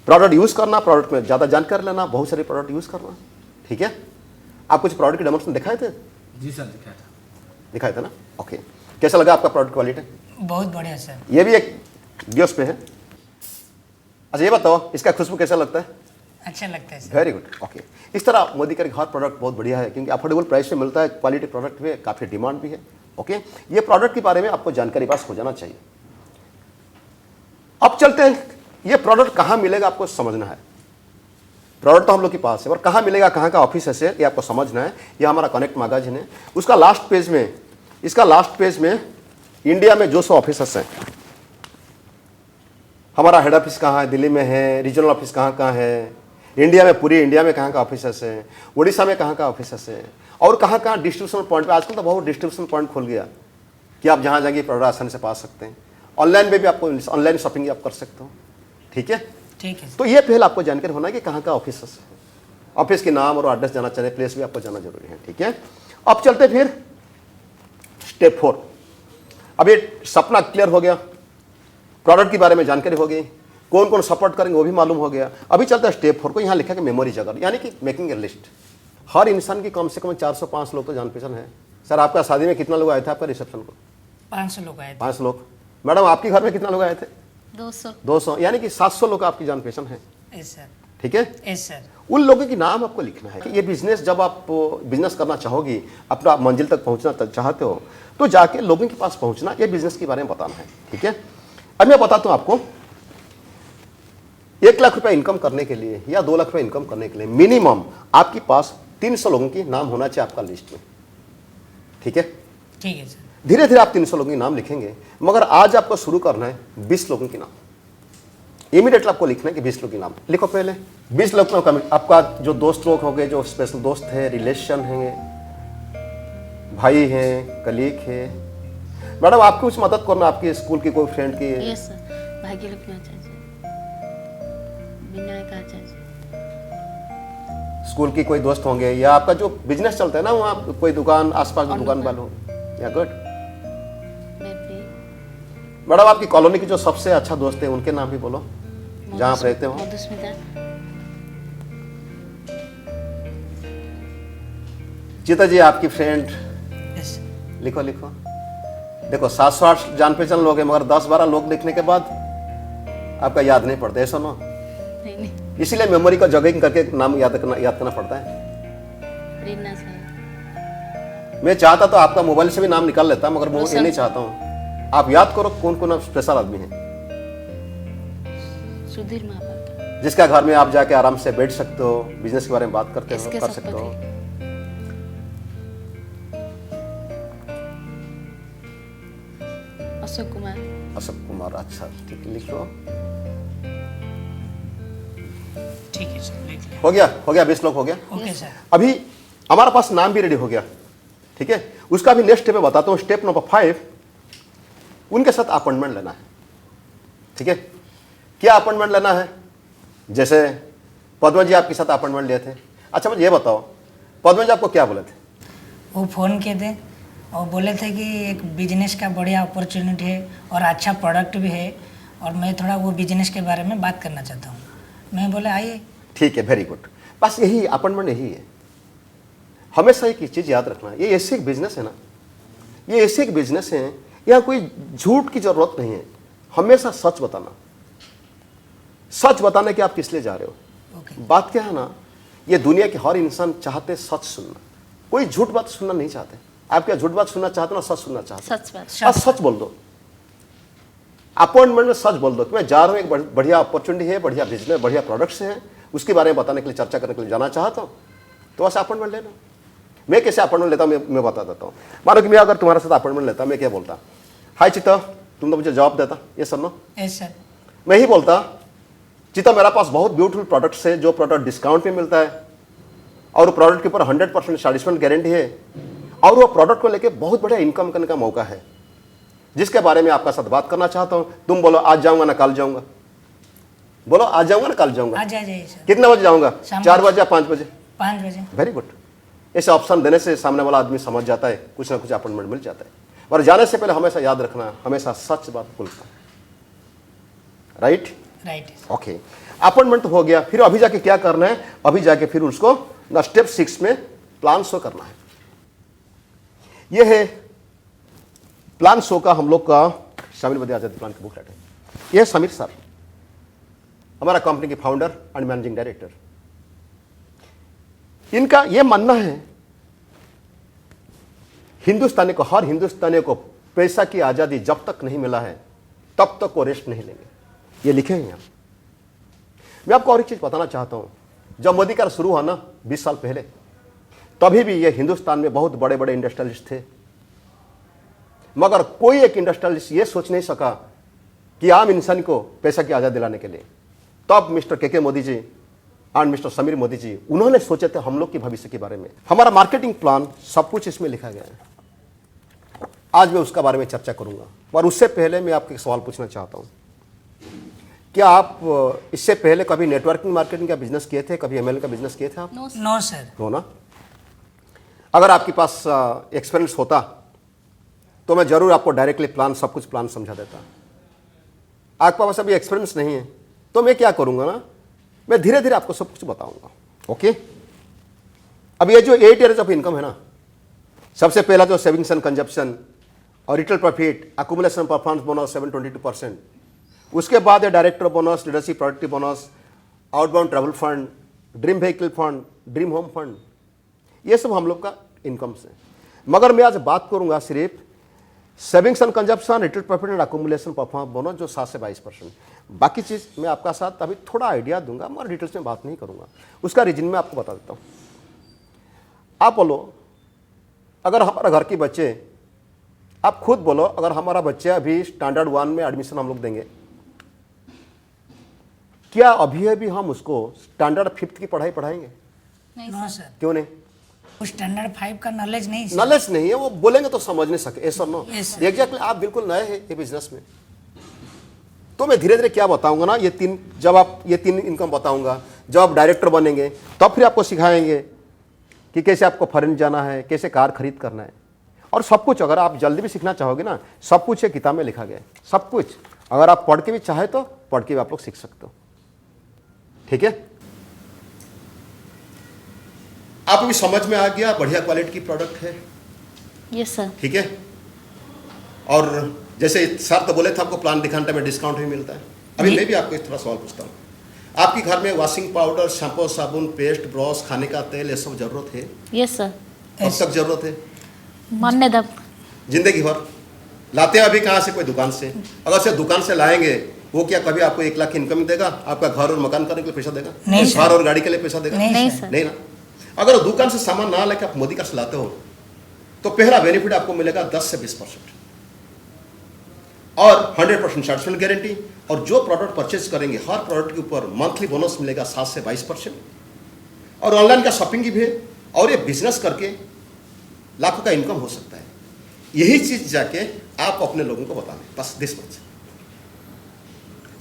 प्रोडक्ट यूज़ करना, प्रोडक्ट में ज़्यादा जानकारी लेना, बहुत सारे प्रोडक्ट यूज़ करना, ठीक है? आप कुछ प्रोडक्ट की डेमोन्स्ट्रेशन दिखाए थे? जी सर, दिखाया था। दिखाए थे ना? ओके, कैसा लगा आपका प्रोडक्ट क्वालिटी? बहुत बढ़िया सर। ये भी एक डियोस पे है। अच्छा, ये बताओ इसका खुशबू कैसा लगता है? अच्छा लगता है सर। Very good. ओके, इस तरह मोदी का हर प्रोडक्ट बहुत बढ़िया है, क्योंकि अफोर्डेबल प्राइस में मिलता है, क्वालिटी प्रोडक्ट में काफ़ी डिमांड भी है। ओके, ये प्रोडक्ट के बारे में आपको जानकारी पास हो जाना चाहिए। अब चलते हैं, ये प्रोडक्ट कहाँ मिलेगा आपको समझना है। प्रोडक्ट तो हम लोग के पास है, और कहाँ मिलेगा, कहाँ का ऑफिस है, ये आपको समझना है। ये हमारा कनेक्ट मैगजीन है, उसका लास्ट पेज में, इसका लास्ट पेज में इंडिया में जो 100 ऑफिस हैं, हमारा हेड ऑफिस कहाँ है, दिल्ली में है, रीजनल ऑफिस कहाँ है, इंडिया में, पूरी इंडिया में कहाँ का ऑफिस है, उड़ीसा में कहाँ का ऑफिस है, और कहाँ कहाँ डिस्ट्रीब्यूशन पॉइंट पे। आजकल तो बहुत डिस्ट्रीब्यूशन पॉइंट खुल गया कि आप जहाँ जाएंगे प्रोडक्ट आसानी से पा सकते हैं। ऑनलाइन में भी आपको, ऑनलाइन शॉपिंग आप कर सकते हो, ठीक है? ठीक है सर। तो ये पहले आपको जानकारी होना है कि कहाँ का ऑफिस है, ऑफिस के नाम और एड्रेस जाना चाहिए, प्लेस भी आपको जाना जरूरी है, ठीक है? अब चलते फिर स्टेप 4। अब ये सपना क्लियर हो गया, प्रोडक्ट के बारे में जानकारी हो गई, कौन कौन सपोर्ट करेंगे वो भी मालूम हो गया। अभी चलता है स्टेप 4 को। यहाँ लिखा है मेमोरी जगह, यानी कि मेकिंग ए लिस्ट। हर इंसान की कम से कम 405 लोग तो जान पहचान है। सर, आपका शादी में कितना लोग आए थे आपका रिसेप्शन को? 500 लोग आए थे। 5 लोग। मैडम, आपके घर में कितना लोग आए थे? 200। 200, यानी कि 700 लोग आपकी जान पहचान है, यस सर। ठीक है? Yes sir. उन लोगों के नाम आपको लिखना है कि ये बिजनेस, जब आप बिजनेस करना चाहोगी, अपना मंजिल तक पहुंचना चाहते हो, तो जाके लोगों के पास पहुंचना, ये बिजनेस के बारे में बताना है, ठीक है? अब मैं बताता हूं आपको, 1 लाख रुपए इनकम करने के लिए या 2 लाख रुपए इनकम करने के लिए मिनिमम आपके पास 300 लोगों की नाम होना चाहिए आपका लिस्ट में, ठीक है? ठीक है सर। धीरे धीरे आप 300 लोगों के नाम लिखेंगे, मगर आज आपको शुरू करना है 20 लोगों के नाम। इमीडिएटली आपको लिखना है कि 20 लोगों के नाम लिखो। पहले 20 लोग आपका जो दोस्त लोग होंगे, जो स्पेशल दोस्त है, रिलेशन है, भाई हैं, कलीग है। मैडम, आपकी कुछ मदद करना, आपकी स्कूल की कोई फ्रेंड की। यस सर, भाग्यलक्ष्मी आचार्य, विनायक आचार्य, स्कूल की कोई दोस्त होंगे, या आपका जो बिजनेस चलता है ना, वहाँ कोई दुकान, आसपास में दुकान वाले हो, या गुड। मैडम, आपकी कॉलोनी की जो सबसे अच्छा दोस्त है उनके नाम भी बोलो, जहाँ आप रहते हो। मधुस्मिता, चीता जी आपकी फ्रेंड, यस। लिखो लिखो। देखो 708 जान पहचान लोग हैं, मगर 10-12 लोग लिखने के बाद आपका याद नहीं पड़ता है, सुनो। नहीं नहीं, इसीलिए मेमोरी का जॉगिंग करके नाम याद करना पड़ता है। रीना सर, मैं चाहता तो आपका मोबाइल से भी नाम निकाल लेता, मगर वो ये नहीं चाहता हूँ। आप याद करो कौन कौन स्पेशल आदमी है सुधीर महापात्र, जिसका घर में आप जाके आराम से बैठ सकते हो, बिजनेस के बारे में बात करते हो, इसके कर सकते हो। शपथ अशोक कुमार, अशोक कुमार, अच्छा ठीक है, लिख लो। ठीक है सर, लिख लिया। हो गया 20 लोग हो गया। Okay sir. अभी हमारा पास नाम भी रेडी हो गया, ठीक है। उसका भी नेक्स्ट स्टेप में बताता हूँ। स्टेप नंबर 5, उनके साथ अपॉइंटमेंट लेना है, ठीक है। क्या अपॉइंटमेंट लेना है? जैसे पद्मा जी आपके साथ अपॉइंटमेंट लिए थे। अच्छा मुझे ये बताओ, पद्मा जी आपको क्या बोले थे? वो फ़ोन किए थे और बोले थे कि एक बिजनेस का बढ़िया अपॉर्चुनिटी है और अच्छा प्रोडक्ट भी है, और मैं थोड़ा वो बिजनेस के बारे में बात करना चाहता हूँ। मैं बोला आइए। ठीक है, वेरी गुड। बस यही अपॉइंटमेंट यही है। हमेशा एक चीज़ याद रखना, ये ऐसे एक बिजनेस है ना, ये ऐसे एक बिजनेस है, यहाँ कोई झूठ की जरूरत नहीं है। हमेशा सच बताना, सच बताने के आप किस लिए जा रहे हो। ओके। बात क्या है ना, ये दुनिया के हर इंसान चाहते सच सुनना, कोई झूठ बात सुनना नहीं चाहते। आप क्या झूठ बात सुनना चाहते हो ना, सच सुनना चाहते हो? सच बात, बस सच बोल दो। अपॉइंटमेंट में सच बोल दो कि मैं जा रहा हूँ, एक बढ़िया अपॉर्चुनिटी है, बढ़िया बिजनेस, बढ़िया प्रोडक्ट्स हैं, उसके बारे में बताने के लिए, चर्चा करने के लिए जाना चाहता हूँ, तो बस अपॉइंटमेंट ले लो। मैं कैसे अपॉइंटमेंट लेता हूँ मैं बता देता हूँ। मानो कि मैं अगर तुम्हारे साथ अपॉइंटमेंट लेता, मैं क्या बोलता? हाय चिता, तुम तो मुझे जवाब देता, ये सर नो? Yes sir. मैं ही बोलता, चिता मेरा पास बहुत ब्यूटीफुल प्रोडक्ट्स है, जो प्रोडक्ट डिस्काउंट में मिलता है, और वो प्रोडक्ट के ऊपर 100% सैटिस्फैक्शन गारंटी है, और वो प्रोडक्ट को लेके बहुत बढ़िया इनकम करने का मौका है, जिसके बारे में आपका साथ बात करना चाहता हूँ। तुम बोलो आज जाऊंगा ना कल जाऊंगा, बोलो आज जाऊंगा ना कल जाऊंगा। आज आ जाइए सर। कितने बजे जाऊंगा? 4 बजे या 5 बजे? 5 बजे। Very good. ऐसे ऑप्शन देने से सामने वाला आदमी समझ जाता है, कुछ ना कुछ अपॉइंटमेंट मिल जाता है। और जाने से पहले हमेशा याद रखना, हमेशा सच बात बोलना, राइट? राइट। ओके, अपॉइंटमेंट हो गया। फिर अभी जाके क्या करना है? अभी जाके फिर उसको ना स्टेप 6 में प्लान शो करना है। ये है प्लान शो का हम लोग का शामिल बदे आजादी प्लान की बुक है। ये समीर सर, हमारा कंपनी के फाउंडर एंड मैनेजिंग डायरेक्टर। इनका यह मानना है, हिंदुस्तानी को, हर हिंदुस्तानी को पैसा की आजादी जब तक नहीं मिला है तब तक वो रेस्ट नहीं लेंगे। ये लिखे हैं यहाँ। मैं आपको और एक चीज बताना चाहता हूं। जब मोदी का शुरू हुआ ना 20 साल पहले, तभी भी ये हिंदुस्तान में बहुत बड़े बड़े इंडस्ट्रियलिस्ट थे, मगर कोई एक इंडस्ट्रियलिस्ट ये सोच नहीं सका कि आम इंसान को पैसा की आजादी दिलाने के लिए। तब मिस्टर के मोदी जी एंड मिस्टर समीर मोदी जी, उन्होंने सोचे थे हम लोग के भविष्य के बारे में। हमारा मार्केटिंग प्लान सब कुछ इसमें लिखा गया है। आज मैं उसका बारे में चर्चा करूंगा, पर उससे पहले मैं आपको एक सवाल पूछना चाहता हूं। क्या आप इससे पहले कभी नेटवर्किंग मार्केटिंग का बिजनेस किए थे? कभी एमएलएम का बिजनेस किए थे आप? No sir. नो ना? अगर आपके पास एक्सपीरियंस होता तो मैं जरूर आपको डायरेक्टली प्लान, सब कुछ प्लान समझा देता। आपके पास अभी एक्सपीरियंस नहीं है, तो मैं क्या करूंगा ना, मैं धीरे धीरे आपको सब कुछ बताऊंगा। ओके, अब ये जो 8 एरियाज ऑफ इनकम है ना, सबसे पहला जो सेविंग्स एंड कंजप्शन और retail profit, accumulation performance bonus 722%, उसके बाद है director bonus, leadership productive bonus, outbound travel fund, dream vehicle fund, dream home fund, ये सब हम लोग का इनकम से। मगर मैं आज बात करूंगा सिर्फ savings and consumption, retail profit and accumulation performance bonus, जो 7 से 22%। बाकी चीज़ मैं आपका साथ अभी थोड़ा आइडिया दूंगा, मगर डिटेल्स में बात नहीं करूंगा। उसका रीजन मैं आपको बता देता हूँ। आप बोलो, अगर हमारा घर के बच्चे, आप खुद बोलो, अगर हमारा बच्चा अभी स्टैंडर्ड 1 में एडमिशन हम लोग देंगे, क्या अभी अभी हम उसको स्टैंडर्ड 5 की पढ़ाई पढ़ाएंगे? No sir. क्यों नहीं? उस स्टैंडर्ड 5 का नॉलेज नहीं सर। नॉलेज नहीं है, वो बोलेंगे तो समझ नहीं सके। ऐसा नो, Yes, sir. एग्जैक्टली। आप बिल्कुल नए हैं ये बिजनेस में, तो मैं धीरे धीरे क्या बताऊंगा ना, ये 3, जब आप ये 3 इनकम बताऊंगा, जब आप डायरेक्टर बनेंगे तब फिर आपको सिखाएंगे कि कैसे आपको फॉरेन जाना है, कैसे कार खरीद करना है, और सब कुछ। अगर आप जल्दी भी सीखना चाहोगे ना, सब कुछ ये किताब में लिखा गया है, सब कुछ। अगर आप पढ़ के भी चाहे तो पढ़ के भी आप लोग सीख सकते हो। ठीक है, आप भी समझ में आ गया, बढ़िया क्वालिटी की प्रोडक्ट है। Yes sir. ठीक है, और जैसे सर तो बोले थे आपको प्लान दिखाने में डिस्काउंट भी मिलता है। अभी मैं भी आपको इस थोड़ा सवाल पूछता हूँ। आपके घर में वॉशिंग पाउडर, शैम्पू, साबुन, पेस्ट, ब्रश, खाने का तेल, ये सब जरूरत है? Yes sir. कब तक जरूरत है? मरने तक। जिंदगी भर लाते हैं अभी कहाँ से? कोई दुकान से। अगर से दुकान से लाएंगे, वो क्या कभी आपको 1 लाख की इनकम देगा? आपका घर और मकान करने के लिए पैसा देगा? नहीं सर। घर और गाड़ी के लिए पैसा देगा? नहीं सर। नहीं ना। अगर दुकान से सामान ना लेके आप मोदी कार्ड से लाते हो तो पहला बेनिफिट आपको मिलेगा 10 से 20% और 100% सैटिस्फैक्शन गारंटी। और जो प्रोडक्ट परचेज करेंगे हर प्रोडक्ट के ऊपर मंथली बोनस मिलेगा 7 से 22%। और ऑनलाइन का शॉपिंग की भी है। और ये बिजनेस करके लाखों का इनकम हो सकता है। यही चीज जाके आप अपने लोगों को बताना, बस दिस मच।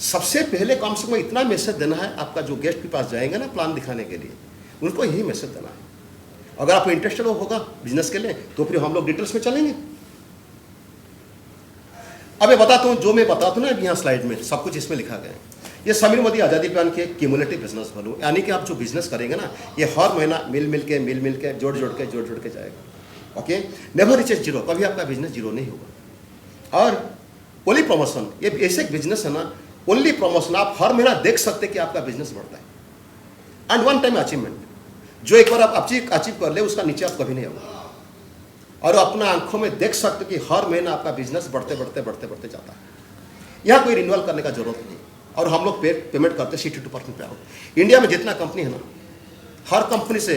सबसे पहले कम से कम इतना मैसेज देना है, आपका जो गेस्ट के पास जाएंगे ना प्लान दिखाने के लिए, उनको यही मैसेज देना है। अगर आपको इंटरेस्टेड होगा बिजनेस के लिए तो फिर हम लोग डिटेल्स में चलेंगे। अब ये बताता हूँ, जो मैं बताता हूँ ना यहाँ स्लाइड में सब कुछ इसमें लिखा गया है। ये समीर मोदी आज़ादी प्लान के क्यूमुलेटिव बिजनेस वैल्यू, यानी कि आप जो बिजनेस करेंगे ना ये हर महीना मिल के जोड़ जोड़ के जाएगा। ओके, नेवर रीचेस जीरो, कभी आपका बिजनेस जीरो नहीं होगा। और ओनली प्रमोशन, ये ऐसे एक बिजनेस है ना, ओनली प्रमोशन, आप हर महीना देख सकते कि आपका बिजनेस बढ़ता है। एंड वन टाइम अचीवमेंट, जो एक बार आप अचीव कर ले उसका नीचे आप कभी नहीं आओगे। और अपना आंखों में देख सकते कि हर महीना आपका बिजनेस बढ़ते जाता है। यहाँ कोई रिन्यूअल करने का जरूरत नहीं। और हम लोग पेमेंट करते 62% पे आउट। इंडिया में जितना कंपनी है ना, हर कंपनी से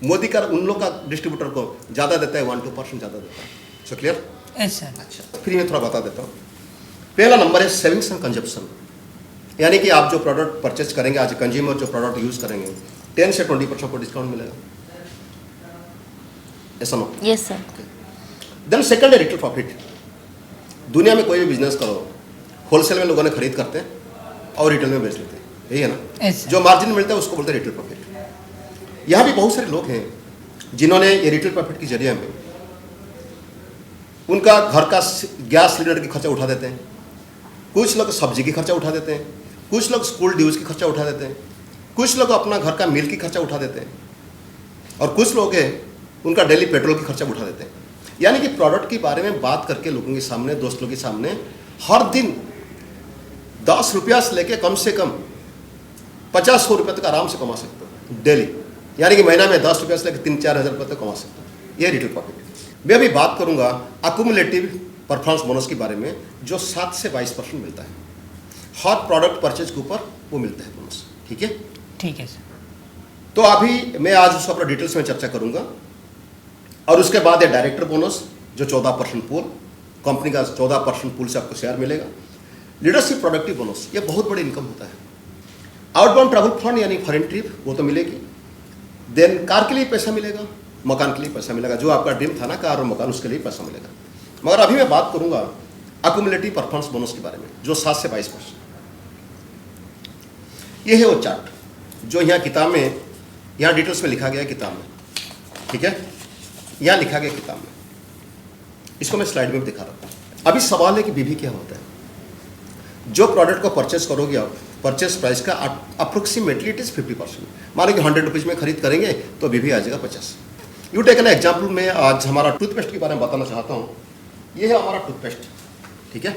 मोदी का उन लोग का डिस्ट्रीब्यूटर को ज़्यादा देता है, 1-2% ज़्यादा देता है। सो क्लियर? Yes sir. अच्छा, फिर मैं थोड़ा बता देता हूँ। पहला नंबर है सेविंग्स एंड कंजप्शन, यानी कि आप जो प्रोडक्ट परचेज करेंगे, आज कंज्यूमर जो प्रोडक्ट यूज़ करेंगे 10 से 20% को डिस्काउंट मिलेगा। ऐसा no? Yes sir. Then second है रिटेल प्रॉफिट। दुनिया में कोई भी बिजनेस करो, होलसेल में लोगों ने खरीद करते हैं और रिटेल में बेच लेते हैं, यही है ना? Yes, जो मार्जिन मिलता है उसको बोलते हैं रिटेल प्रॉफिट। यहाँ भी बहुत सारे लोग हैं जिन्होंने ये रिटेल प्रॉफिट के जरिए में उनका घर का गैस सिलेंडर की खर्चा उठा देते हैं, कुछ लोग सब्जी की खर्चा उठा देते हैं, कुछ लोग स्कूल ड्यूज की खर्चा उठा देते हैं, कुछ लोग अपना घर का मिल की खर्चा उठा देते हैं, और कुछ लोग हैं उनका डेली पेट्रोल की खर्चा उठा देते हैं। यानी कि प्रोडक्ट के बारे में बात करके लोगों के सामने, दोस्तों के सामने हर दिन 10 रुपया से लेके कम से कम 50-100 रुपये तक आराम से कमा सकते हो डेली। यानी कि महीना में 10 रुपये से लेकर 3-4 हज़ार रुपये तक कमा सकते हो। ये रिटेल प्रॉफिट। मैं अभी बात करूंगा अक्यूमुलेटिव परफॉर्मेंस बोनस के बारे में, जो 7 से 22% मिलता है हर प्रोडक्ट परचेज के ऊपर, वो मिलता है बोनस। ठीक है? ठीक है सर। तो अभी मैं आज उसका अपना डिटेल्स में चर्चा करूंगा। और उसके बाद है डायरेक्टर बोनस, जो 14% पूल, कंपनी का 14% पूल से आपको शेयर मिलेगा। लीडरशिप प्रोडक्टिव बोनस, ये बहुत बड़ी इनकम होता है। आउटबाउंड ट्रैवल फंड यानी फॉरेन ट्रिप, वो तो मिलेगी। देन कार के लिए पैसा मिलेगा, मकान के लिए पैसा मिलेगा, जो आपका ड्रीम था ना कार और मकान, उसके लिए पैसा मिलेगा। मगर अभी मैं बात करूंगा अक्यूमुलेटिव परफॉर्मेंस बोनस के बारे में, जो 7 से 22%। ये है वो चार्ट जो यहाँ किताब में, यहाँ डिटेल्स में लिखा गया है किताब में। ठीक है? यहाँ लिखा गया किताब में, इसको मैं स्लाइड में भी दिखा रहा हूँ। अभी सवाल है कि बीबी क्या होता है। जो प्रोडक्ट को परचेस करोगे आप, परचेस प्राइस का अप्रोक्सीमेटली इट इज 50%। मानो कि 100 रुपीज़ में खरीद करेंगे तो बीबी आ जाएगा 50। यू टेक एन एग्जाम्पल, मैं आज हमारा टूथपेस्ट के बारे में बताना चाहता हूँ। ये है हमारा टूथपेस्ट, ठीक है,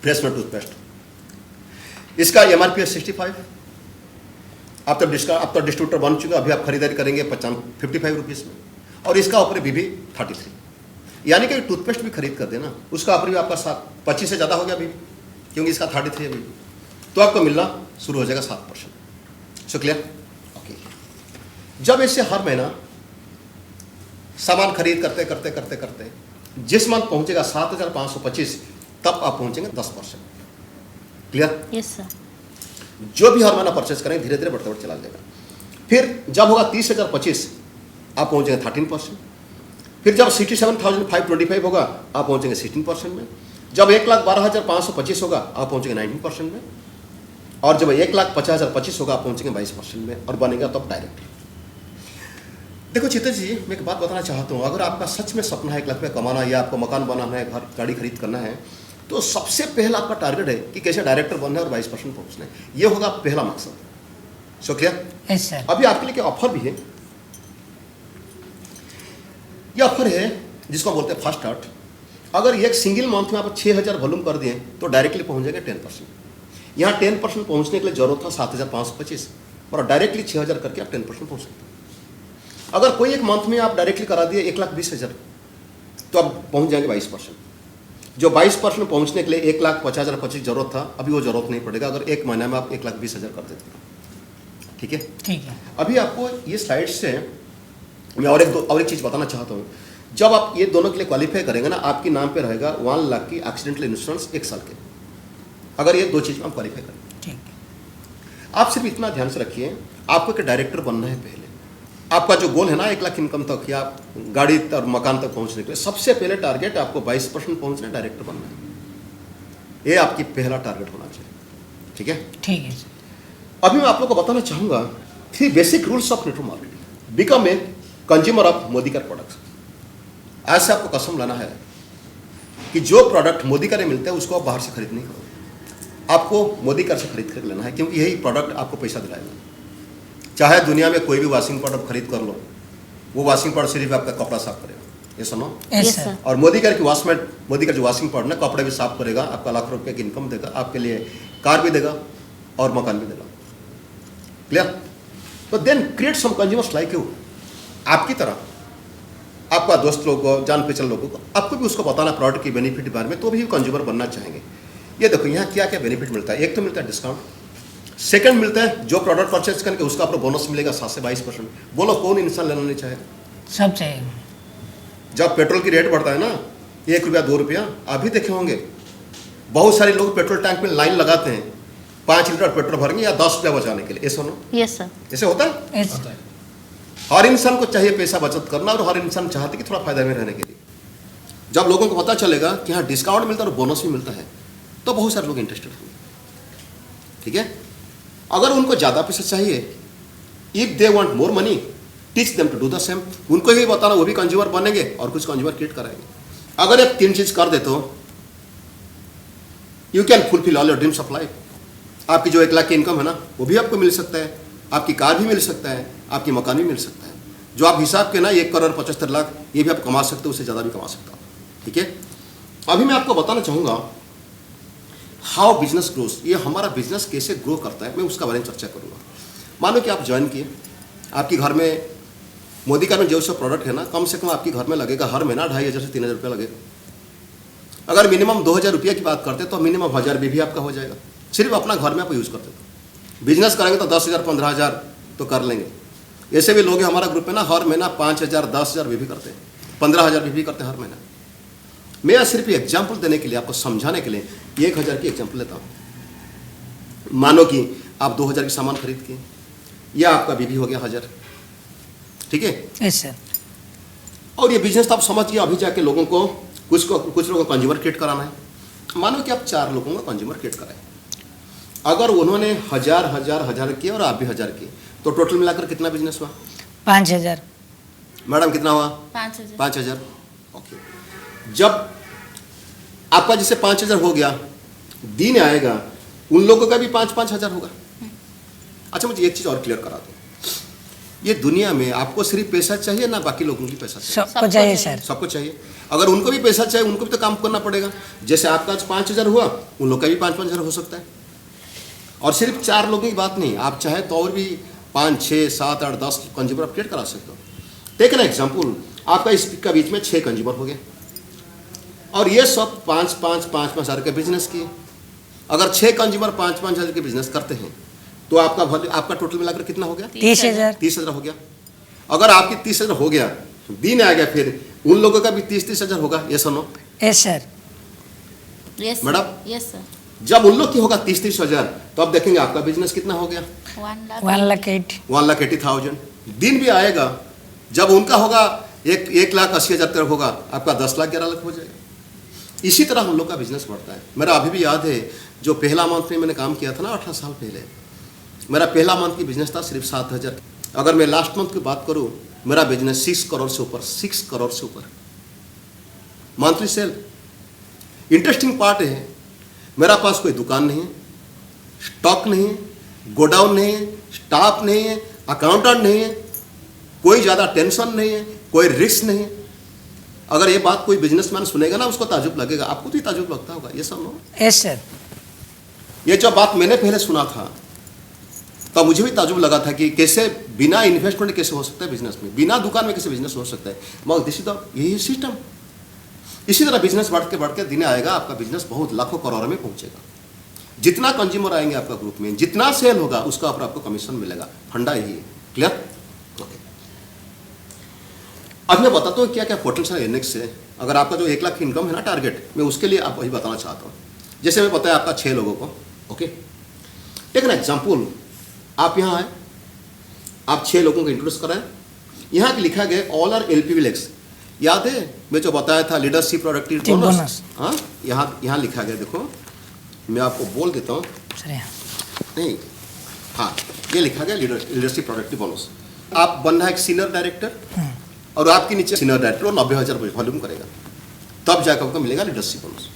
फ्रेशनर टूथपेस्ट। इसका MRP है 65। अब तो डिस्ट्रीब्यूटर बन चुका, अभी आप खरीदारी करेंगे 55 रुपीज़ में, और इसका ऊपर बीबी 33। यानी कि टूथपेस्ट भी खरीद कर देना, उसका ऊपर भी आपका 25 से ज़्यादा हो गया बीबी, क्योंकि इसका 33 है बीबी, तो आपको मिलना शुरू हो जाएगा 7%। So clear? ओके। जब इससे हर महीना सामान खरीद करते जिस मंथ पहुंचेगा 7,525, तब आप पहुंचेंगे 10%। क्लियर? Yes sir. जो भी हर महीना परचेस करेंगे धीरे धीरे बढ़ते चला जाएगा। फिर जब होगा 30,025, आप पहुंचेंगे 13%। फिर जब 67,525 होगा, आप पहुंचेंगे 16% में। जब 1,12,525 होगा, आप पहुंचेंगे 19% में। और जब 1,50,025 होगा, आप पहुंचेंगे 22% में, और बनेगा तब डायरेक्ट। देखो चित्र जी, मैं एक बात बताना चाहता हूँ, अगर आपका सच में सपना है 1 लाख रुपये कमाना, या आपको मकान बनाना है, घर गाड़ी खरीद करना है, तो सबसे पहला आपका टारगेट है कि कैसे डायरेक्टर बनना है और 22% पहुंचना है। ये होगा पहला मकसद। सो क्लियर? Yes sir. अभी आपके लिए ऑफर भी है। ये ऑफर है जिसको बोलते हैं फास्ट स्टार्ट। अगर एक सिंगल मंथ में आप 6,000 वॉल्यूम कर दिए तो डायरेक्टली पहुंच जाएगा 10%। यहाँ 10% पहुँचने के लिए जरूरत था 7,525 और डायरेक्टली 6,000 करके आप 10% पहुँच सकते हैं। अगर कोई एक मंथ में आप डायरेक्टली करा दिए 1,20,000 तो आप पहुँच जाएंगे 22%। जो 22% पहुँचने के लिए 1,50,025 जरूरत था, अभी वो जरूरत नहीं पड़ेगा अगर एक महीना में आप 1,20,000 कर देते हैं। ठीक है, ठीक है। अभी आपको ये स्लाइड से मैं और एक चीज़ बताना चाहता हूँ। जब आप ये दोनों के लिए क्वालिफाई करेंगे ना, आपके नाम पे रहेगा 1 लाख की एक्सीडेंटल इंश्योरेंस 1 साल के, अगर ये 2 चीज़ में हम क्वालिफाई करें। ठीक। आप सिर्फ इतना ध्यान से रखिए, आपको एक डायरेक्टर बनना है। पहले आपका जो गोल है ना 1 लाख इनकम तक या गाड़ी और मकान तक पहुंचने के लिए, सबसे पहले टारगेट आपको 22% पहुंचना, डायरेक्टर बनना है। ये आपकी पहला टारगेट होना चाहिए। ठीक है, ठीक है सर। अभी मैं आप लोग को बताना चाहूँगा 3 basic rules of network marketing. Become a consumer of Modicare products. आज से आपको कसम लाना है कि जो प्रोडक्ट मोदीकर में मिलते हैं उसको आप बाहर से खरीद नहीं करो, आपको मोदीकर से खरीद कर लेना है, क्योंकि यही प्रोडक्ट आपको पैसा दिलाएगा। चाहे दुनिया में कोई भी वॉशिंग पाउडर आप खरीद कर लो, वो वॉशिंग पाउडर सिर्फ आपका कपड़ा साफ करेगा, ये सुनो। Yes sir. और मोदीकर की वॉशमेट, मोदीकर जो वॉशिंग पाउडर ना कपड़े भी साफ करेगा, आपका लाख रुपए की इनकम देगा, आपके लिए कार भी देगा और मकान भी देगा। क्लियर? तो then create some consumers like you. आपकी तरह आपका दोस्त लोगों को, जान पहचान लोगों को, आपको भी उसको बताना प्रोडक्ट की बेनिफिट के बारे में, तो भी कंज्यूमर बनना चाहेंगे। ये देखो यहाँ क्या क्या बेनिफिट मिलता है। एक तो मिलता है डिस्काउंट, सेकंड मिलता है जो प्रोडक्ट परचेज करके उसका आपको बोनस मिलेगा 7 से 22%। बोलो कौन इंसान लेना नहीं चाहेगा? सब चाहिए। जब पेट्रोल की रेट बढ़ता है ना, 1 रुपया 2 रुपया, आप भी देखे होंगे बहुत सारे लोग पेट्रोल टैंक में लाइन लगाते हैं 5 लीटर पेट्रोल भरेंगे या 10 रुपया बचाने के लिए। ऐसा ना, यस सर। ऐसे होता है। यस। हर इंसान को चाहिए पैसा बचत करना, और हर इंसान चाहते कि थोड़ा फायदा में रहने के लिए। जब लोगों को पता चलेगा कि हाँ डिस्काउंट मिलता है और बोनस भी मिलता है, तो बहुत सारे लोग इंटरेस्टेड होंगे। ठीक है, अगर उनको ज़्यादा पैसा चाहिए, if they want more money, teach them to do the same. उनको ही बताना, वो भी कंज्यूमर बनेंगे और कुछ कंज्यूमर क्रिएट कराएंगे। अगर आप 3 चीज़ कर देते हो, you can fulfil all your dreams of life. आपकी जो 1 लाख की इनकम है ना, वो भी आपको मिल सकता है, आपकी कार भी मिल सकता है, आपकी मकान भी मिल सकता है। जो आप हिसाब के ना 1,75,00,000 ये भी आप कमा सकते हो, उससे ज़्यादा भी कमा सकते हो। ठीक है, अभी मैं आपको बताना चाहूँगा हाउ बिजनेस ग्रोस। ये हमारा बिजनेस कैसे ग्रो करता है, मैं उसका बारे में चर्चा करूँगा। मानो कि आप ज्वाइन किए, आपके घर में मोदीकर में जो सब प्रोडक्ट है ना, कम से कम आपके घर में लगेगा हर महीना 2,500 से 3,000 रुपया लगेगा। अगर मिनिमम 2,000 रुपये की बात करते तो मिनिमम 1,000 भी आपका हो जाएगा, सिर्फ अपना घर में आप यूज़ करते तो। बिजनेस करेंगे तो 10,000 15,000 तो कर लेंगे। ऐसे भी लोग हैं हमारा ग्रुप में ना, हर महीना 5,000 10,000 भी करते हैं, 15,000 भी करते हैं हर महीना। मैं सिर्फ एग्जाम्पल देने के लिए, आपको समझाने के लिए 1,000 की एग्जाम्पल लेता हूँ। मानो कि आप 2,000 की सामान खरीद के, या आपका बीबी हो गया 1,000। ठीक है, यस सर। और ये बिजनेस तो आप समझिए, अभी जाके लोगों को कुछ लोगों को कंज्यूमर क्रिएट कराना है। मानो कि आप 4 लोगों को कंज्यूमर क्रिएट कराए, अगर उन्होंने 1,000 किए और आप भी 1,000 किए, तो टोटल मिलाकर कितना बिजनेस हुआ? 5,000। मैडम कितना हुआ? 5,000। 5,000। ओके, जब आपका जैसे 5,000 हो गया, दिन आएगा उन लोगों का भी 5,000 होगा। अच्छा, मुझे एक चीज़ और क्लियर करा दो, ये दुनिया में आपको सिर्फ पैसा चाहिए ना, बाकी लोगों की पैसा चाहिए? सबको चाहिए सर। सबको चाहिए। अगर उनको भी पैसा चाहिए, उनको भी तो काम करना पड़ेगा। जैसे आपका आज 5,000 हुआ, उन लोग का भी 5,000 हो सकता है। और सिर्फ 4 लोगों की बात नहीं, आप चाहे तो और भी 5, 6, 7, 8, 10 कंज्यूमर क्रिएट करा सकते हो। टेक एन एग्जाम्पल, आपका इस का बीच में 6 कंज्यूमर हो गए, और ये सब 5,000 के बिजनेस किए। अगर 6 कंज्यूमर 5,000 के बिजनेस करते हैं, तो आपका टोटल मिलाकर कितना हो गया? 30,000। 30,000 हो गया। अगर आपकी 30,000 हो गया, दिन आ गया, फिर उन लोगों का भी 30,000 होगा। ये सुनो। Yes sir. Yes madam? Yes sir. जब उन लोग की होगा 30,000, तो अब देखेंगे आपका बिजनेस कितना हो गया? 1,80,000। 1,80,000। दिन भी आएगा जब उनका होगा 1,80,000 तक होगा, आपका 10,11,00,000 हो जाएगा। इसी तरह हम लोग का बिजनेस बढ़ता है। मेरा अभी भी याद है, जो पहला मंथ में मैंने काम किया था ना 18 साल पहले, मेरा पहला मंथ की बिजनेस था सिर्फ 7,000। अगर मैं लास्ट मंथ की बात करूं, मेरा बिजनेस 6 करोड़ से ऊपर, 6 करोड़ से ऊपर मंथली सेल। इंटरेस्टिंग पार्ट है, मेरा पास कोई दुकान नहीं है, स्टॉक नहीं है, गोडाउन नहीं है, स्टाफ नहीं है, अकाउंटेंट नहीं है, कोई ज़्यादा टेंशन नहीं है, कोई रिस्क नहीं है। अगर ये बात कोई बिजनेसमैन सुनेगा ना, उसको ताजुब लगेगा। आपको तो ही ताजुब लगता होगा, ये सब नो। Yes sir. ये जो बात मैंने पहले सुना था तब मुझे भी ताजुब लगा था कि कैसे बिना इन्वेस्टमेंट कैसे हो सकता है बिजनेस में, बिना दुकान में कैसे बिजनेस हो सकता है। मगर दिस इज द यही सिस्टम। इसी तरह बिजनेस बढ़ के दिन आएगा आपका बिजनेस बहुत लाखों करोड़ों में पहुंचेगा। जितना कंज्यूमर आएंगे आपका ग्रुप में, जितना सेल होगा उसका ऊपर आपको कमीशन मिलेगा। फंडा यही है। क्लियर? ओके। अब मैं बताता हूँ क्या क्या पोटेंशियल एर्निंग्स है। अगर आपका जो 1 लाख इनकम है ना टारगेट, मैं उसके लिए आप वही बताना चाहता हूँ। जैसे मैं बताया आपका 6 लोगों को। Okay, take an example. आप यहाँ आए, आप 6 लोगों को इंट्रोड्यूस कराएं। यहाँ लिखा गया ऑल आर LPV लेक्स। याद है मैं जो बताया था लीडरशिप प्रोडक्टिव बोनस? हाँ, यहाँ लिखा गया, देखो मैं आपको बोल देता हूँ। नहीं, हाँ, ये लिखा गया लीडरशिप प्रोडक्टिव बोनस। आप बनना है एक सीनियर डायरेक्टर और आपके नीचे सीनियर डायरेक्टर 90,000 वॉल्यूम करेगा, तब जाकर आपको मिलेगा लीडरशिप बोनस।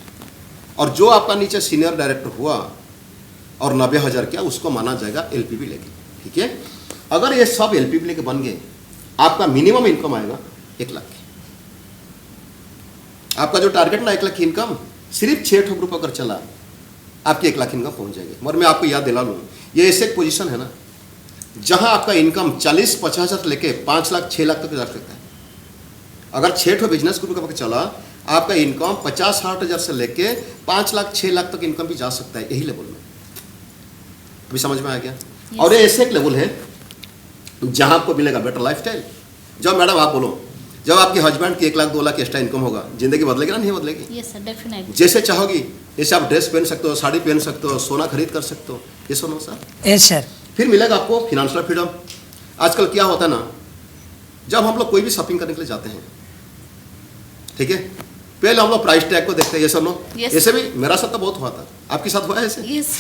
और जो आपका नीचे सीनियर डायरेक्टर हुआ और 90,000 किया, उसको माना जाएगा LPV लेके। ठीक है? अगर ये सब LPV लेके बन गए, आपका मिनिमम इनकम आएगा 1 लाख की। आपका जो टारगेट ना 1 लाख की इनकम, सिर्फ 6 ठोक रुपये अगर चला, आपकी 1 लाख इनकम पहुंच जाएगी। मगर मैं आपको याद दिला लूँ, ये ऐसे एक पोजीशन है ना जहां आपका इनकम 40-50 से लेके 5 लाख 6 लाख तक जा सकता है। अगर 6 ठो बिजनेस ग्रुप का चला, आपका इनकम 50-60 हज़ार से लेके 5 लाख 6 लाख तक इनकम भी जा सकता है, यही लेवल में। अभी समझ में आ गया? और ये ऐसे एक लेवल है जहां आपको मिलेगा बेटर लाइफस्टाइल। जब मैडम आप बोलो, जब आपके हस्बैंड की 1 लाख 2 लाख एक्स्ट्रा इनकम होगा, जिंदगी बदलेगी ना? नहीं बदलेगी? Yes sir, definitely. जैसे चाहोगी जैसे आप ड्रेस पहन सकते हो, साड़ी पहन सकते हो, सोना खरीद कर सकते हो। ये सुनो सर। Yes sir. फिर मिलेगा आपको फिनेंशियल फ्रीडम। आजकल क्या होता है ना, जब हम लोग कोई भी शॉपिंग करने के लिए जाते हैं, ठीक है, पहले हम लोग प्राइस टैग को देखते हैं। ये सुनो, ऐसे भी मेरा साथ तो बहुत हुआ था, आपके साथ हुआ है ऐसे? यस।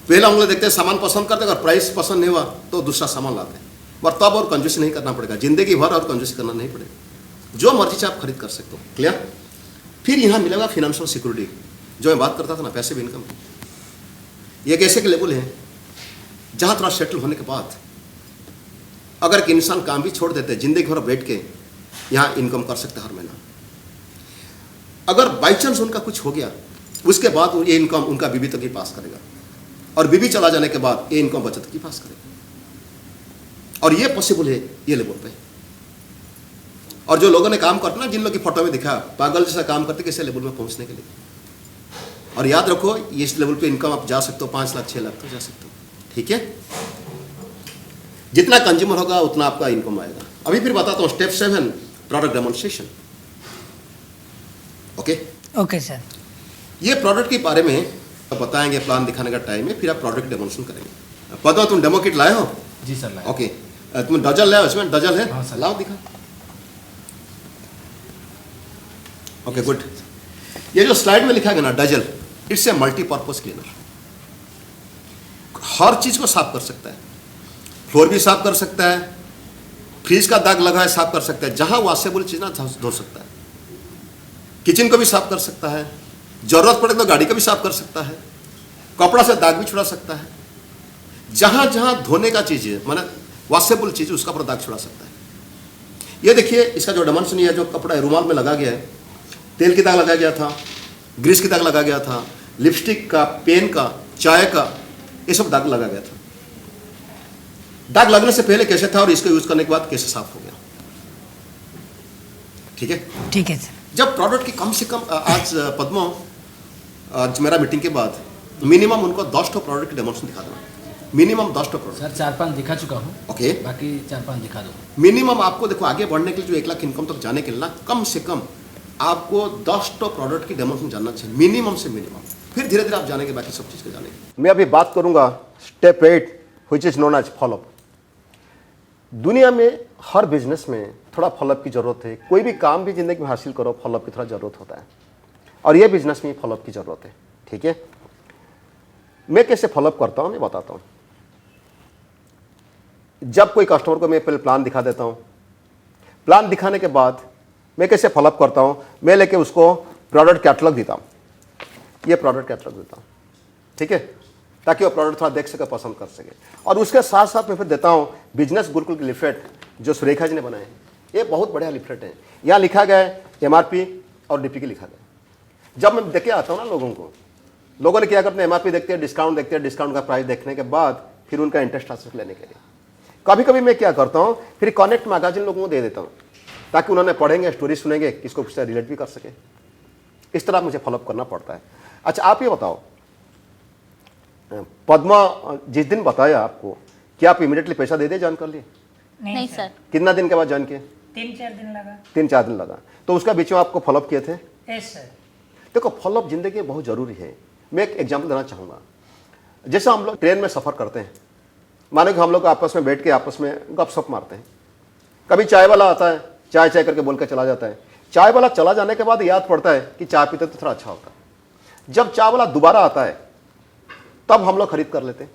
पहले हम लोग देखते हैं, सामान पसंद करते हैं, अगर प्राइस पसंद नहीं हुआ तो दूसरा सामान लाते हैं। और तब और कंजूसी नहीं करना पड़ेगा, जिंदगी भर और कंजूसी करना नहीं पड़ेगा, जो मर्जी से आप खरीद कर सकते हो। क्लियर? फिर यहाँ मिलेगा फिनेंशियल सिक्योरिटी, जो मैं बात करता था ना, पैसिव इनकम। ये एक ऐसे के लेवल है जहाँ थोड़ा सेटल होने के बाद अगर एक इंसान काम भी छोड़ देते हैं, जिंदगी भर बैठ के यहाँ इनकम कर सकते हैं हर महीना। अगर बाई चांस उनका कुछ हो गया, उसके बाद ये इनकम उनका बीवी तक ही पास करेगा, और बीवी चला जाने के बाद ये इनकम बचत की पास करेगा। और ये पॉसिबल है ये लेवल पे। और जो लोगों ने काम करते ना, जिन लोगों की फोटो में दिखा पागल जैसा काम करते कैसे लेवल में पहुंचने के लिए। और याद रखो, इस लेवल पे इनकम आप जा सकते हो 5 लाख 6 लाख तक जा सकते हो। ठीक है? जितना कंज्यूमर होगा उतना आपका इनकम आएगा। अभी फिर बताता हूँ step 7, product demonstration. Okay okay sir. ये प्रोडक्ट के बारे में बताएंगे, प्लान दिखाने का टाइम है, फिर आप प्रोडक्ट डेमोन्स्ट्रेशन करेंगे। पता तुम डेमो किट लाए हो? जी सर लाए। ओके, तुम डजल लाए हो? इसमें डजल है? हाँ सर। लाओ दिखा। Okay good. ये जो स्लाइड में लिखा गया ना Dazzle, it's a multipurpose cleaner. हर चीज को साफ कर सकता है, फ्लोर भी साफ कर सकता है, फ्रिज का दाग लगा है साफ कर सकता है, जहां वॉशेबल चीज ना धो सकता है, किचन को भी साफ कर सकता है, जरूरत पड़े तो गाड़ी को भी साफ कर सकता है, कपड़ा से दाग भी छुड़ा सकता है। जहां जहां धोने का चीज है, माना वॉशेबल चीज, उसका पर दाग छुड़ा सकता है। ये देखिए इसका जो डेमोन्स्ट्रेशन है, जो कपड़ा रुमाल में लगा गया है, तेल की दाग लगा गया था, ग्रीस की दाग लगा गया था, लिपस्टिक का, पेन का, चाय का, ये सब दाग लगा गया था। दाग लगने से पहले कैसे था और इसको यूज करने के बाद कैसे साफ हो गया। ठीक है? ठीक है सर। जब प्रोडक्ट की कम से कम आज पद्मो, आज मेरा मीटिंग के बाद मिनिमम उनको 10 प्रोडक्ट की डेमोन्स्ट्रेशन दिखा देना। Minimum 10 product. सर 4-5 दिखा चुका हूँ। ओके, बाकी 4-5 दिखा दो। मिनिमम आपको देखो आगे बढ़ने के लिए, जो 1 लाख इनकम तक जाने के लिए ना, कम से कम आपको 10 प्रोडक्ट की डेमोन्स्ट्रेशन जानना चाहिए, मिनिमम से मिनिमम। फिर धीरे धीरे आप जानेंगे बाकी सब चीज़ के जानेंगे। मैं अभी बात करूंगा step 8, which is known as follow up. दुनिया में हर बिजनेस में थोड़ा फॉलोअप की जरूरत है। कोई भी काम भी जिंदगी में हासिल करो, फॉलोअप की थोड़ा जरूरत होता है, और ये बिजनेस में फॉलोअप की जरूरत है। ठीक है? मैं कैसे फॉलोअप करता हूं मैं बताता हूं। जब कोई कस्टमर को मैं पहले प्लान दिखा देता हूं, प्लान दिखाने के बाद मैं कैसे फॉलोअप करता हूं, मैं लेके उसको प्रोडक्ट कैटलॉग देता हूं। ये प्रोडक्ट कैटलॉग देता हूं, ठीक है, ताकि वो प्रोडक्ट थोड़ा देख सके, पसंद कर सके। और उसके साथ साथ मैं फिर देता हूं बिजनेस गुरुकुल के लिफलेट जो सुरेखा जी ने बनाए हैं। ये बहुत बढ़िया लिफलेट है। यहाँ लिखा गया है MRP और DP की लिखा गया है। जब मैं देके आता हूँ ना लोगों को, लोगों ने क्या करते हैं, एमआरपी देखते हैं, डिस्काउंट का प्राइस देखने के बाद फिर उनका इंटरेस्ट हासिल लेने के लिए कभी कभी मैं क्या करता हूँ, फिर कनेक्ट मैगजीन लोगों को दे देता हूँ ताकि उन्होंने पढ़ेंगे, स्टोरी सुनेंगे, किसको उससे रिलेट भी कर सके। इस तरह मुझे फॉलोअप करना पड़ता है। अच्छा आप ये बताओ, पद्मा जिस दिन बताया आपको, क्या आप इमीडिएटली पैसा दे ज्वाइन कर लिए? नहीं सर। कितना दिन के बाद ज्वाइन किए? 3-4 दिन लगा। 3-4 दिन लगा। तो उसका बीच में आपको फॉलोअप किए थे? Yes sir. देखो फॉलोअप जिंदगी में बहुत जरूरी है। मैं एक एग्जाम्पल देना चाहूँगा। जैसे हम लोग ट्रेन में सफ़र करते हैं, मानो कि हम लोग आपस में बैठ के आपस में गपशप मारते हैं, कभी चाय वाला आता है, चाय चाय करके बोल के चला जाता है। चाय वाला चला जाने के बाद याद पड़ता है कि चाय पीते तो थोड़ा अच्छा होता। जब चाय वाला दोबारा आता है तब हम लोग खरीद कर लेते हैं।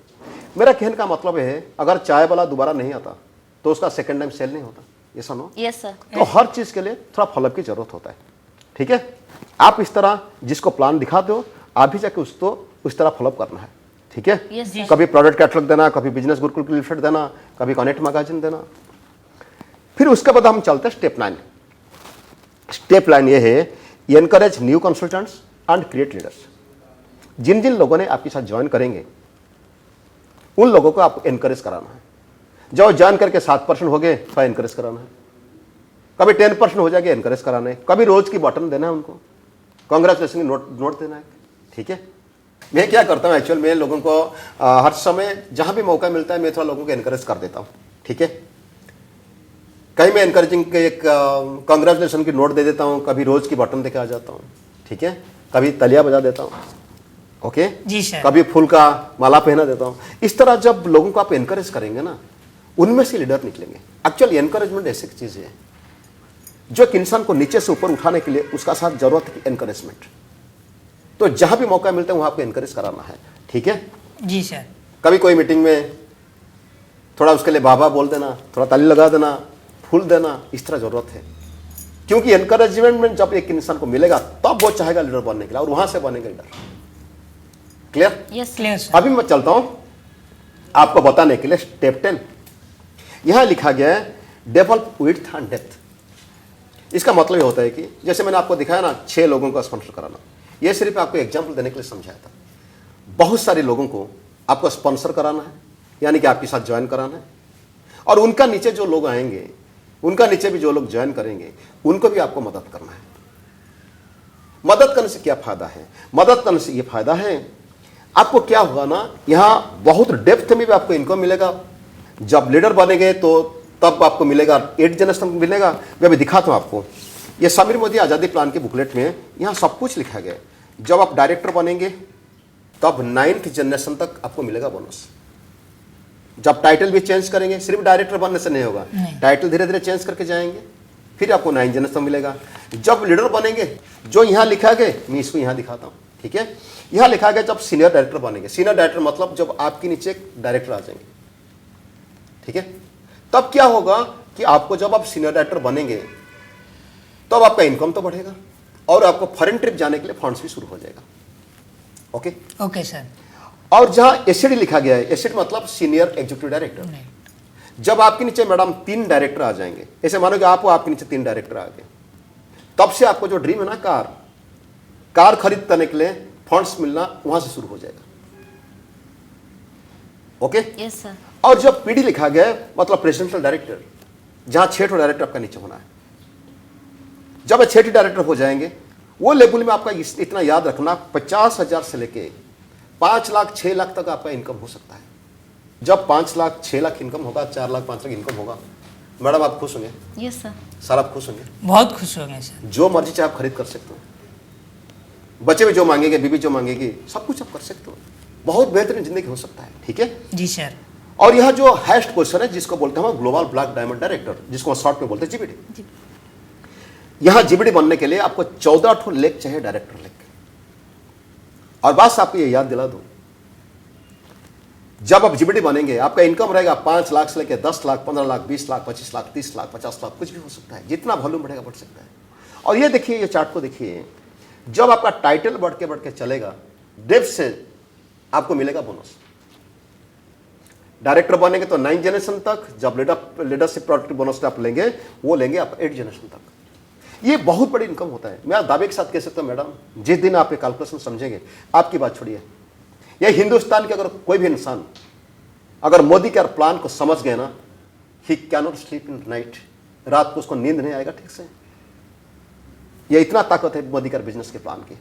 मेरा कहने का मतलब है, अगर चाय वाला दोबारा नहीं आता तो उसका सेकंड टाइम सेल नहीं होता। ये सुनो, यस सर। तो हर चीज़ के लिए थोड़ा फॉलोअप की जरूरत होता है। ठीक है, आप इस तरह जिसको प्लान दिखा दो, आप भी जाके उसको उस तरह फॉलोअप करना है। ठीक है, Yes, sir. कभी प्रोडक्ट कैटलॉग देना, कभी बिजनेस गुरुकुल की लीफलेट देना, कभी कनेक्ट मैगजीन देना। फिर उसके बाद हम चलते हैं स्टेप 9। स्टेप 9 ये है, encourage new consultants and create leaders. जिन जिन लोगों ने आपके साथ ज्वाइन करेंगे उन लोगों को आप एनकरेज कराना है। जो ज्वाइन करके 7% हो गए तो एनकरेज कराना है, कभी 10% हो जाएगा एनकरेज कराना है, कभी रोज की बटन देना है, उनको कांग्रेचुलेशन की नोट देना है। ठीक है, मैं क्या करता हूँ एक्चुअल में लोगों को हर समय जहाँ भी मौका मिलता है मैं थोड़ा लोगों को एनकरेज कर देता हूँ। ठीक है, कहीं मैं एनकरेजिंग के एक कांग्रेचुलेशन की नोट दे देता हूँ, कभी रोज की बटन देके आ जाता हूँ। ठीक है, कभी तलिया बजा देता हूँ। ओके जी सर। कभी फूल का माला पहना देता हूँ। इस तरह जब लोगों को आप एनकरेज करेंगे ना, उनमें से लीडर निकलेंगे। एक्चुअली एनकरेजमेंट ऐसी चीज है जो एक इंसान को नीचे से ऊपर उठाने के लिए उसका साथ जरूरत है एनकरेजमेंट। तो जहां भी मौका मिलता है वहां आपको एनकरेज कराना है। ठीक है जी सर। कभी कोई मीटिंग में थोड़ा उसके लिए बाबा बोल देना, थोड़ा ताली लगा देना, फूल देना, इस तरह जरूरत है। क्योंकि एनकरेजमेंट में जब एक इंसान को मिलेगा तब वो चाहेगा लीडर बनने के लिए और वहां से बनेगा leader. Clear? Yes clear sir. अभी मैं चलता हूं आपको बताने के लिए स्टेप 10। यहां लिखा गया है डेवलप विड्थ एंड डेप्थ। इसका मतलब ये होता है कि जैसे मैंने आपको दिखाया ना 6 लोगों को स्पॉन्सर कराना, ये सिर्फ आपको एग्जांपल देने के लिए समझाया था। बहुत सारे लोगों को आपको स्पॉन्सर कराना है, यानी कि आपके साथ ज्वाइन कराना है, और उनका नीचे जो लोग आएंगे, उनका नीचे भी जो लोग ज्वाइन करेंगे, उनको भी आपको मदद करना है। मदद करने से क्या फायदा है? मदद करने से ये फायदा है, आपको क्या होगा ना, यहां बहुत डेप्थ में भी आपको इनकम मिलेगा। जब लीडर बनेंगे तो तब आपको मिलेगा 8 जनरेशन मिलेगा। मैं अभी दिखाता हूं आपको, ये समीर मोदी आज़ादी प्लान के बुकलेट में यहां सब कुछ लिखा गया है। जब आप डायरेक्टर बनेंगे तब 9th जनरेशन तक आपको मिलेगा बोनस। जब टाइटल भी चेंज करेंगे, सिर्फ डायरेक्टर बनने से नहीं होगा, टाइटल धीरे धीरे चेंज करके जाएंगे, फिर आपको 9 जनरेशन मिलेगा। जब लीडर बनेंगे, जो यहाँ लिखा गया, मैं इसको यहाँ दिखाता हूँ। ठीक है, यहाँ लिखा गया जब सीनियर डायरेक्टर बनेंगे। सीनियर डायरेक्टर मतलब जब आपके नीचे एक डायरेक्टर आ जाएंगे। ठीक है, तब क्या होगा कि आपको जब आप सीनियर डायरेक्टर बनेंगे तब आपका इनकम तो बढ़ेगा और आपको फॉरेन ट्रिप जाने के लिए फंड्स भी शुरू हो जाएगा। Okay okay sir. और जहां एसएडी लिखा गया है, एसएडी मतलब सीनियर एग्जीक्यूटिव डायरेक्टर, जब आपके नीचे मैडम 3 डायरेक्टर आ जाएंगे, ऐसे मानो कि आपके नीचे 3 डायरेक्टर आ गए, तब से आपको जो ड्रीम है ना कार खरीद करने के लिए फंड्स मिलना वहां से शुरू हो जाएगा। Okay yes sir. और जब पीडी लिखा गया है मतलब प्रेसिडेंशियल डायरेक्टर, जहां 6 डायरेक्टर आपका नीचे होना है, जब 6 डायरेक्टर हो जाएंगे, वो लेवल में आपका इतना याद रखना 50,000 से लेके 5 लाख 6 लाख तक आपका इनकम हो सकता है। जब 5 लाख 6 लाख इनकम होगा, 4 लाख 5 लाख इनकम होगा, मैडम आप खुश होंगे? Yes sir. सर आप खुश होंगे? बहुत खुश होंगे सर। जो मर्जी चाहे आप खरीद कर सकते हो, बच्चे भी जो मांगेंगे, बीबी जो मांगेगी, सब कुछ आप कर सकते हो। बहुत बेहतरीन जिंदगी हो सकता है। ठीक है जी सर। और यह जो हाईएस्ट पोजीशन है जिसको बोलते हैं ग्लोबल ब्लैक डायमंड डायरेक्टर, जिसको शॉर्ट में बोलते हैं जीबीडी। यहां जीबीडी बनने के लिए आपको 14 लेख चाहिए डायरेक्टर लेख। और बस आपको ये याद दिला दूं, जब आप जीबीडी बनेंगे आपका इनकम रहेगा 5 लाख से लेकर 10 लाख 15 लाख 20 लाख 25 लाख 30 लाख 50 लाख, कुछ भी हो सकता है। जितना वॉल्यूम बढ़ेगा बढ़ सकता है। और ये देखिए, ये चार्ट को देखिए, जब आपका टाइटल बढ़ के चलेगा, डेप्थ से आपको मिलेगा बोनस। डायरेक्टर बनेंगे तो 9 जनरेशन तक, जब लीडरशिप प्रोडक्ट बोनस आप लेंगे, वो लेंगे आप 8 जनरेशन तक। ये बहुत बड़ी इनकम होता है। मैं दावे के साथ कह सकता हूँ मैडम, जिस दिन आप ये कैलकुलेशन समझेंगे, आपकी बात छोड़िए, ये हिंदुस्तान के अगर कोई भी इंसान अगर मोदी के प्लान को समझ गए ना, he can not sleep in night, रात को उसको नींद नहीं आएगा ठीक से। ये इतना ताकत है मोदी का बिजनेस के प्लान की,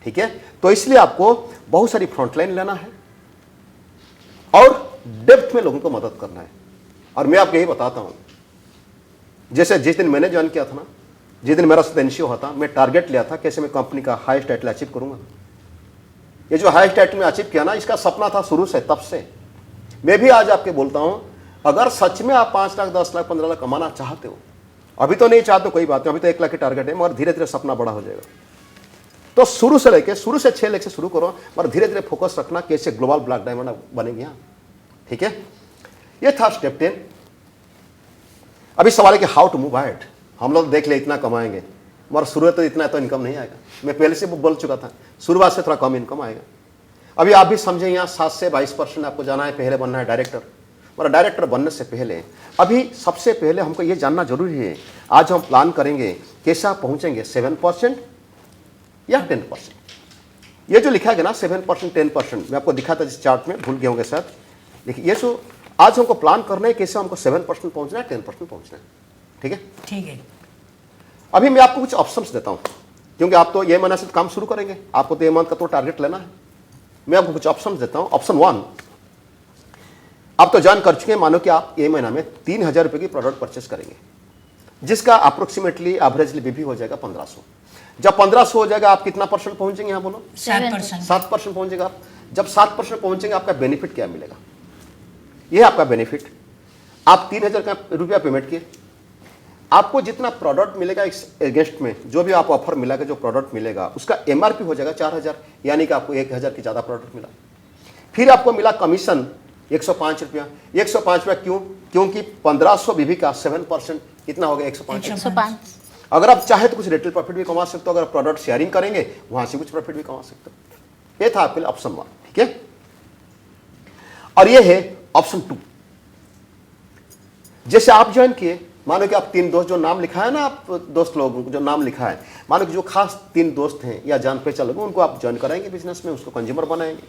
ठीक है। तो इसलिए आपको बहुत सारी फ्रंटलाइन लेना है और डेप्थ में लोगों को मदद करना है। और मैं आपको यही बताता हूं, जैसे जिस दिन मैंने ज्वाइन किया था ना, जिस दिन मेरा एनसीओ हुआ था, मैं टारगेट लिया था कैसे मैं कंपनी का हाईएस्ट टाइटल अचीव करूंगा। ये जो हाईएस्ट टाइटल में अचीव किया ना, इसका सपना था शुरू से, तब से। मैं भी आज आपके बोलता हूं, अगर सच में आप 5 लाख 10 लाख 15 लाख कमाना चाहते हो, अभी तो नहीं चाहते कोई बात नहीं, अभी तो 1 लाख की टारगेट है, मगर धीरे धीरे सपना बड़ा हो जाएगा। तो शुरू से 6 लाख से शुरू करो, मगर धीरे धीरे फोकस रखना कैसे ग्लोबल ब्लैक डायमंड बनेगी यहाँ, ठीक है। ये था स्टेप 10। अभी सवाल है कि हाउ टू मूव अहेड। हम लोग देख ले इतना कमाएंगे, मगर शुरू तो इतना तो इनकम नहीं आएगा। मैं पहले से बोल चुका था, शुरुआत से थोड़ा कम इनकम आएगा। अभी आप भी समझें, यहाँ 7 से 22% आपको जाना है, पहले बनना है डायरेक्टर। और डायरेक्टर बनने से पहले अभी सबसे पहले हमको ये जानना जरूरी है, आज हम प्लान करेंगे कैसे आप पहुंचेंगे 7% या 10%। ये जो लिखा गया ना 7% 10%, मैं आपको दिखाता जिस चार्ट में, भूल गए होंगे शायद। देखिए ये जो आज हमको प्लान करना है कैसे हमको 7% पहुंचना है, 10% पहुंचना है, ठीक है। ठीक है। अभी मैं आपको कुछ ऑप्शंस देता हूं, क्योंकि आप तो ये महीना से काम शुरू करेंगे, आपको तो ये मंथ का तो टारगेट लेना है। मैं आपको कुछ ऑप्शंस देता हूं। ऑप्शन 1, आप तो जान कर चुके हैं, मानो कि आप ये महीना में 3000 रुपए की प्रोडक्ट परचेस करेंगे, जिसका अप्रोक्सीमेटली एवरेजली भी हो जाएगा 1500। जब 1500 हो जाएगा, आप कितना परसेंट पहुंचेंगे, यहाँ बोलो 7%। 7% पहुंचेगा आप। जब 7% पहुंचेंगे, आपका बेनिफिट क्या मिलेगा? यह आपका बेनिफिट, आप 3000 का रुपया पेमेंट किए, आपको जितना प्रोडक्ट मिलेगा इस अगेंस्ट में, जो भी आपको ऑफर मिलेगा, जो प्रोडक्ट मिलेगा उसका एमआरपी हो जाएगा 4000, यानी कि आपको 1000 की ज्यादा प्रोडक्ट मिला। फिर आपको मिला कमीशन 105 रुपया। 105 रुपया क्यों? क्योंकि 1500 बीबी का 7% कितना हो गया? 105। 105। अगर आप चाहे तो कुछ रिटेल प्रॉफिट भी कमा सकते हो, अगर प्रोडक्ट शेयरिंग करेंगे वहां से कुछ प्रॉफिट भी कमा सकते हो। ये था आपके लिए ऑप्शन 1, ठीक है। और ये है ऑप्शन 2। जैसे आप ज्वाइन किए, मानो कि आप 3 दोस्त जो नाम लिखा है ना, आप दोस्त लोगों जो नाम लिखा है, मानो कि जो खास 3 दोस्त हैं या जान पहचान लोग, उनको आप ज्वाइन कराएंगे बिजनेस में, उसको कंज्यूमर बनाएंगे।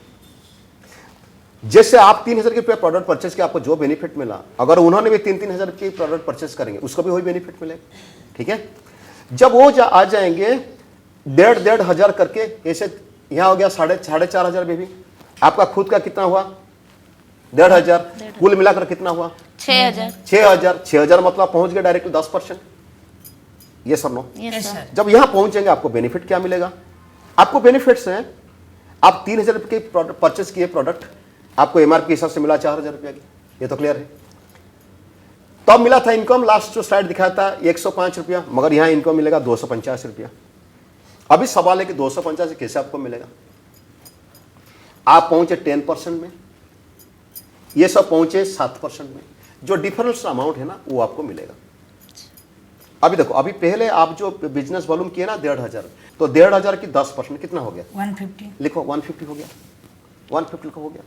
जैसे आप 3000 के प्रोडक्ट परचेस किया, आपको जो बेनिफिट मिला, अगर उन्होंने भी 3-3000 की प्रोडक्ट परचेस करेंगे, उसको भी वही बेनिफिट मिलेगा, ठीक है। जब वो आ जाएंगे 1,500 करके, ऐसे यहां हो गया 4,500 बेबी, आपका खुद का कितना हुआ? 1,500, कुल मिलाकर कितना हुआ? 6,000। 6,000 मतलब पहुंच गए डायरेक्टली 10%। ये सर नो? Yes sir. जब यहां पहुंचेंगे, आपको बेनिफिट क्या मिलेगा? आपको बेनिफिट्स हैं, आप 3000 के परचेस किए प्रोडक्ट, आपको एमआरपी के हिसाब से मिला 4000 रुपया की, ये तो क्लियर है। तब मिला था इनकम, लास्ट जो स्लाइड दिखाया था 105 रुपया, मगर यहां इनकम मिलेगा 250 रुपया। अभी सवाल है कि 250 कैसे आपको मिलेगा? आप पहुंचे 10% में, ये सब पहुंचे 7% में, जो डिफरेंस अमाउंट है ना वो आपको मिलेगा। अभी देखो, अभी पहले आप जो बिजनेस वॉल्यूम किए ना 1,500, तो 1,500 की 10% कितना हो गया? 150। लिखो 150 हो गया, 150 लिखो, हो गया।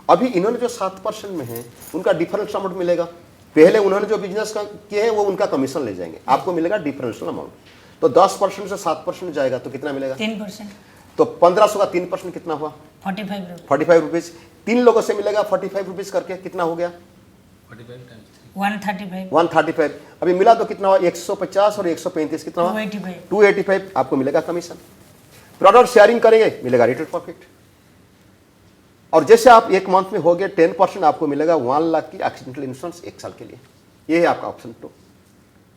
अभी इन्होंने जो 7% में है, उनका डिफरेंस अमाउंट मिलेगा। पहले उन्होंने जो बिजनेस किए हैं वो उनका कमीशन ले जाएंगे, आपको मिलेगा डिफरेंशियल अमाउंट। तो 10% से 7% जाएगा तो कितना मिलेगा? 3%। तो 1500 का 3% कितना हुआ? 45 रुपीज। 3 लोगों से मिलेगा 45 रुपीज करके, कितना हो गया? 135। अभी मिला तो कितना हुआ? 150 और 135 कितना हुआ? 285 आपको मिलेगा कमीशन। प्रोडक्ट शेयरिंग करेंगे, मिलेगा रिटेल प्रॉफिट। और जैसे आप 1 मंथ में हो गए 10%, आपको मिलेगा 1 लाख की एक्सीडेंटल इंश्योरेंस 1 साल के लिए। ये है आपका ऑप्शन 2,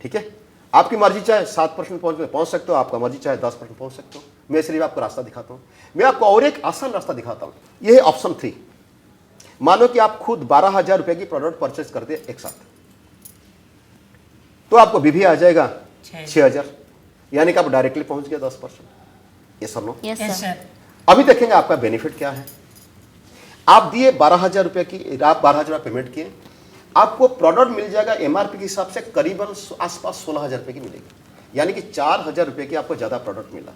ठीक है। आपकी मर्जी, चाहे 7% पहुंच सकते हो, आपका मर्जी चाहे 10% पहुंच सकते हो। मैं सिर्फ आपको रास्ता दिखाता हूं। मैं आपको और एक आसान रास्ता दिखाता हूं। यह है ऑप्शन 3। मानो कि आप खुद 12,000 रुपए की प्रोडक्ट परचेज करते हैं एक साथ, तो आपको बीबी आ जाएगा 6,000, यानी कि आप डायरेक्टली पहुंच गए 10%। ये सर नो? Yes sir. अभी देखेंगे आपका बेनिफिट क्या है। आप दिए 12,000 रुपए की, आप 12,000 पेमेंट किए, आपको प्रोडक्ट मिल जाएगा एमआरपी के हिसाब से करीबन आसपास 16,000 रुपए की मिलेगी, यानी कि 4,000 रुपए की आपको ज्यादा प्रोडक्ट मिला।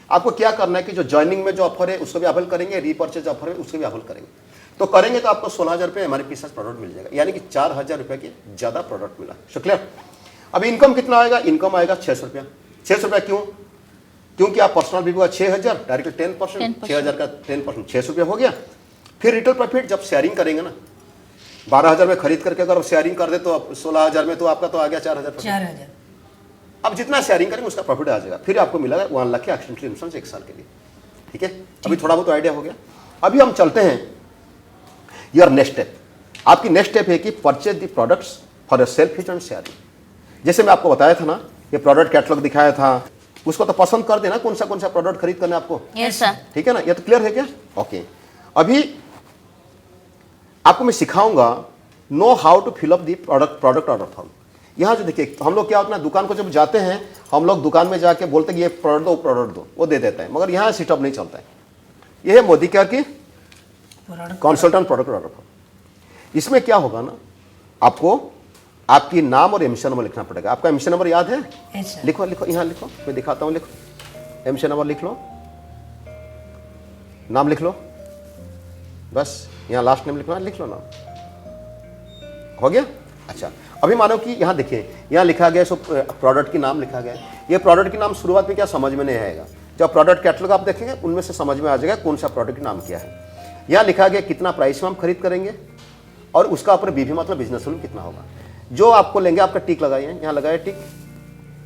आपको क्या करना है कि जो ज्वाइनिंग में जो ऑफर है उसको भी अवेल करेंगे, रीपर्चेज ऑफर है उसको भी अवेल करेंगे। तो करेंगे तो आपको 16,000 रुपए एमआरपी के साथ प्रोडक्ट मिल जाएगा, यानी कि 4,000 रुपए की ज्यादा प्रोडक्ट मिला। क्लियर? अब इनकम कितना आएगा? इनकम आएगा 600 रुपया। 600 रुपया क्यों? क्योंकि आप पर्सनल भी हुआ 6000, डायरेक्ट 10%, 6000 का 10% 600 रुपया हो गया। फिर रिटेल प्रॉफिट जब शेयरिंग करेंगे ना, 12000 में खरीद करके अगर शेयरिंग कर दे तो 16000 में तो आपका तो आ गया 4000। 4000। अब जितना शेयरिंग करेंगे उसका प्रॉफिट आ जाएगा। फिर आपको मिलेगा 1 लाख के एक्सीडेंटल इंश्योरेंस 1 साल के लिए। ठीक है, अभी थोड़ा बहुत आइडिया हो गया। अभी हम चलते हैं योर नेक्स्ट स्टेप। आपकी नेक्स्ट स्टेप है कि purchase the products for your self use and sharing. जैसे मैं आपको बताया था ना, ये प्रोडक्ट कैटलॉग दिखाया था, उसको तो पसंद कर देना कौन सा प्रोडक्ट खरीद करना है आपको। Yes sir. ठीक है ना, ये तो क्लियर है क्या? ओके, अभी आपको मैं सिखाऊंगा know how to fill up the product order form. यहाँ जो देखिए, हम लोग क्या होता है ना, दुकान को जब जाते हैं हम लोग दुकान में जाके बोलते हैं कि ये प्रोडक्ट दो, वो दे देता है, मगर यहाँ सिस्टम नहीं चलता है। ये है मोदी केयर की कंसल्टेंट प्रोडक्ट ऑर्डर फॉर्म। इसमें क्या होगा ना, आपको आपकी नाम और एमसी नंबर लिखना पड़ेगा। आपका एमसी नंबर याद है? Yes sir. लिखो लिखो, यहाँ लिखो, मैं दिखाता हूँ। लिखो, एमसी नंबर लिख लो, नाम लिख लो, बस यहाँ लास्ट नेम लिखना, लिख लो नाम। हो गया? अच्छा, अभी मानो कि यहाँ देखिए, यहाँ लिखा गया सो प्रोडक्ट की नाम लिखा गया। ये प्रोडक्ट की नाम शुरुआत में क्या समझ में नहीं आएगा, जब प्रोडक्ट कैटलॉग आप देखेंगे उनमें से समझ में आ जाएगा कौन सा प्रोडक्ट का नाम क्या है। यहाँ लिखा गया कितना प्राइस में हम खरीद करेंगे और उसका ऊपर बीवी मतलब बिजनेस वॉल्यूम कितना होगा। जो आपको लेंगे आपका टिक लगाइए, यहाँ लगाए टिक,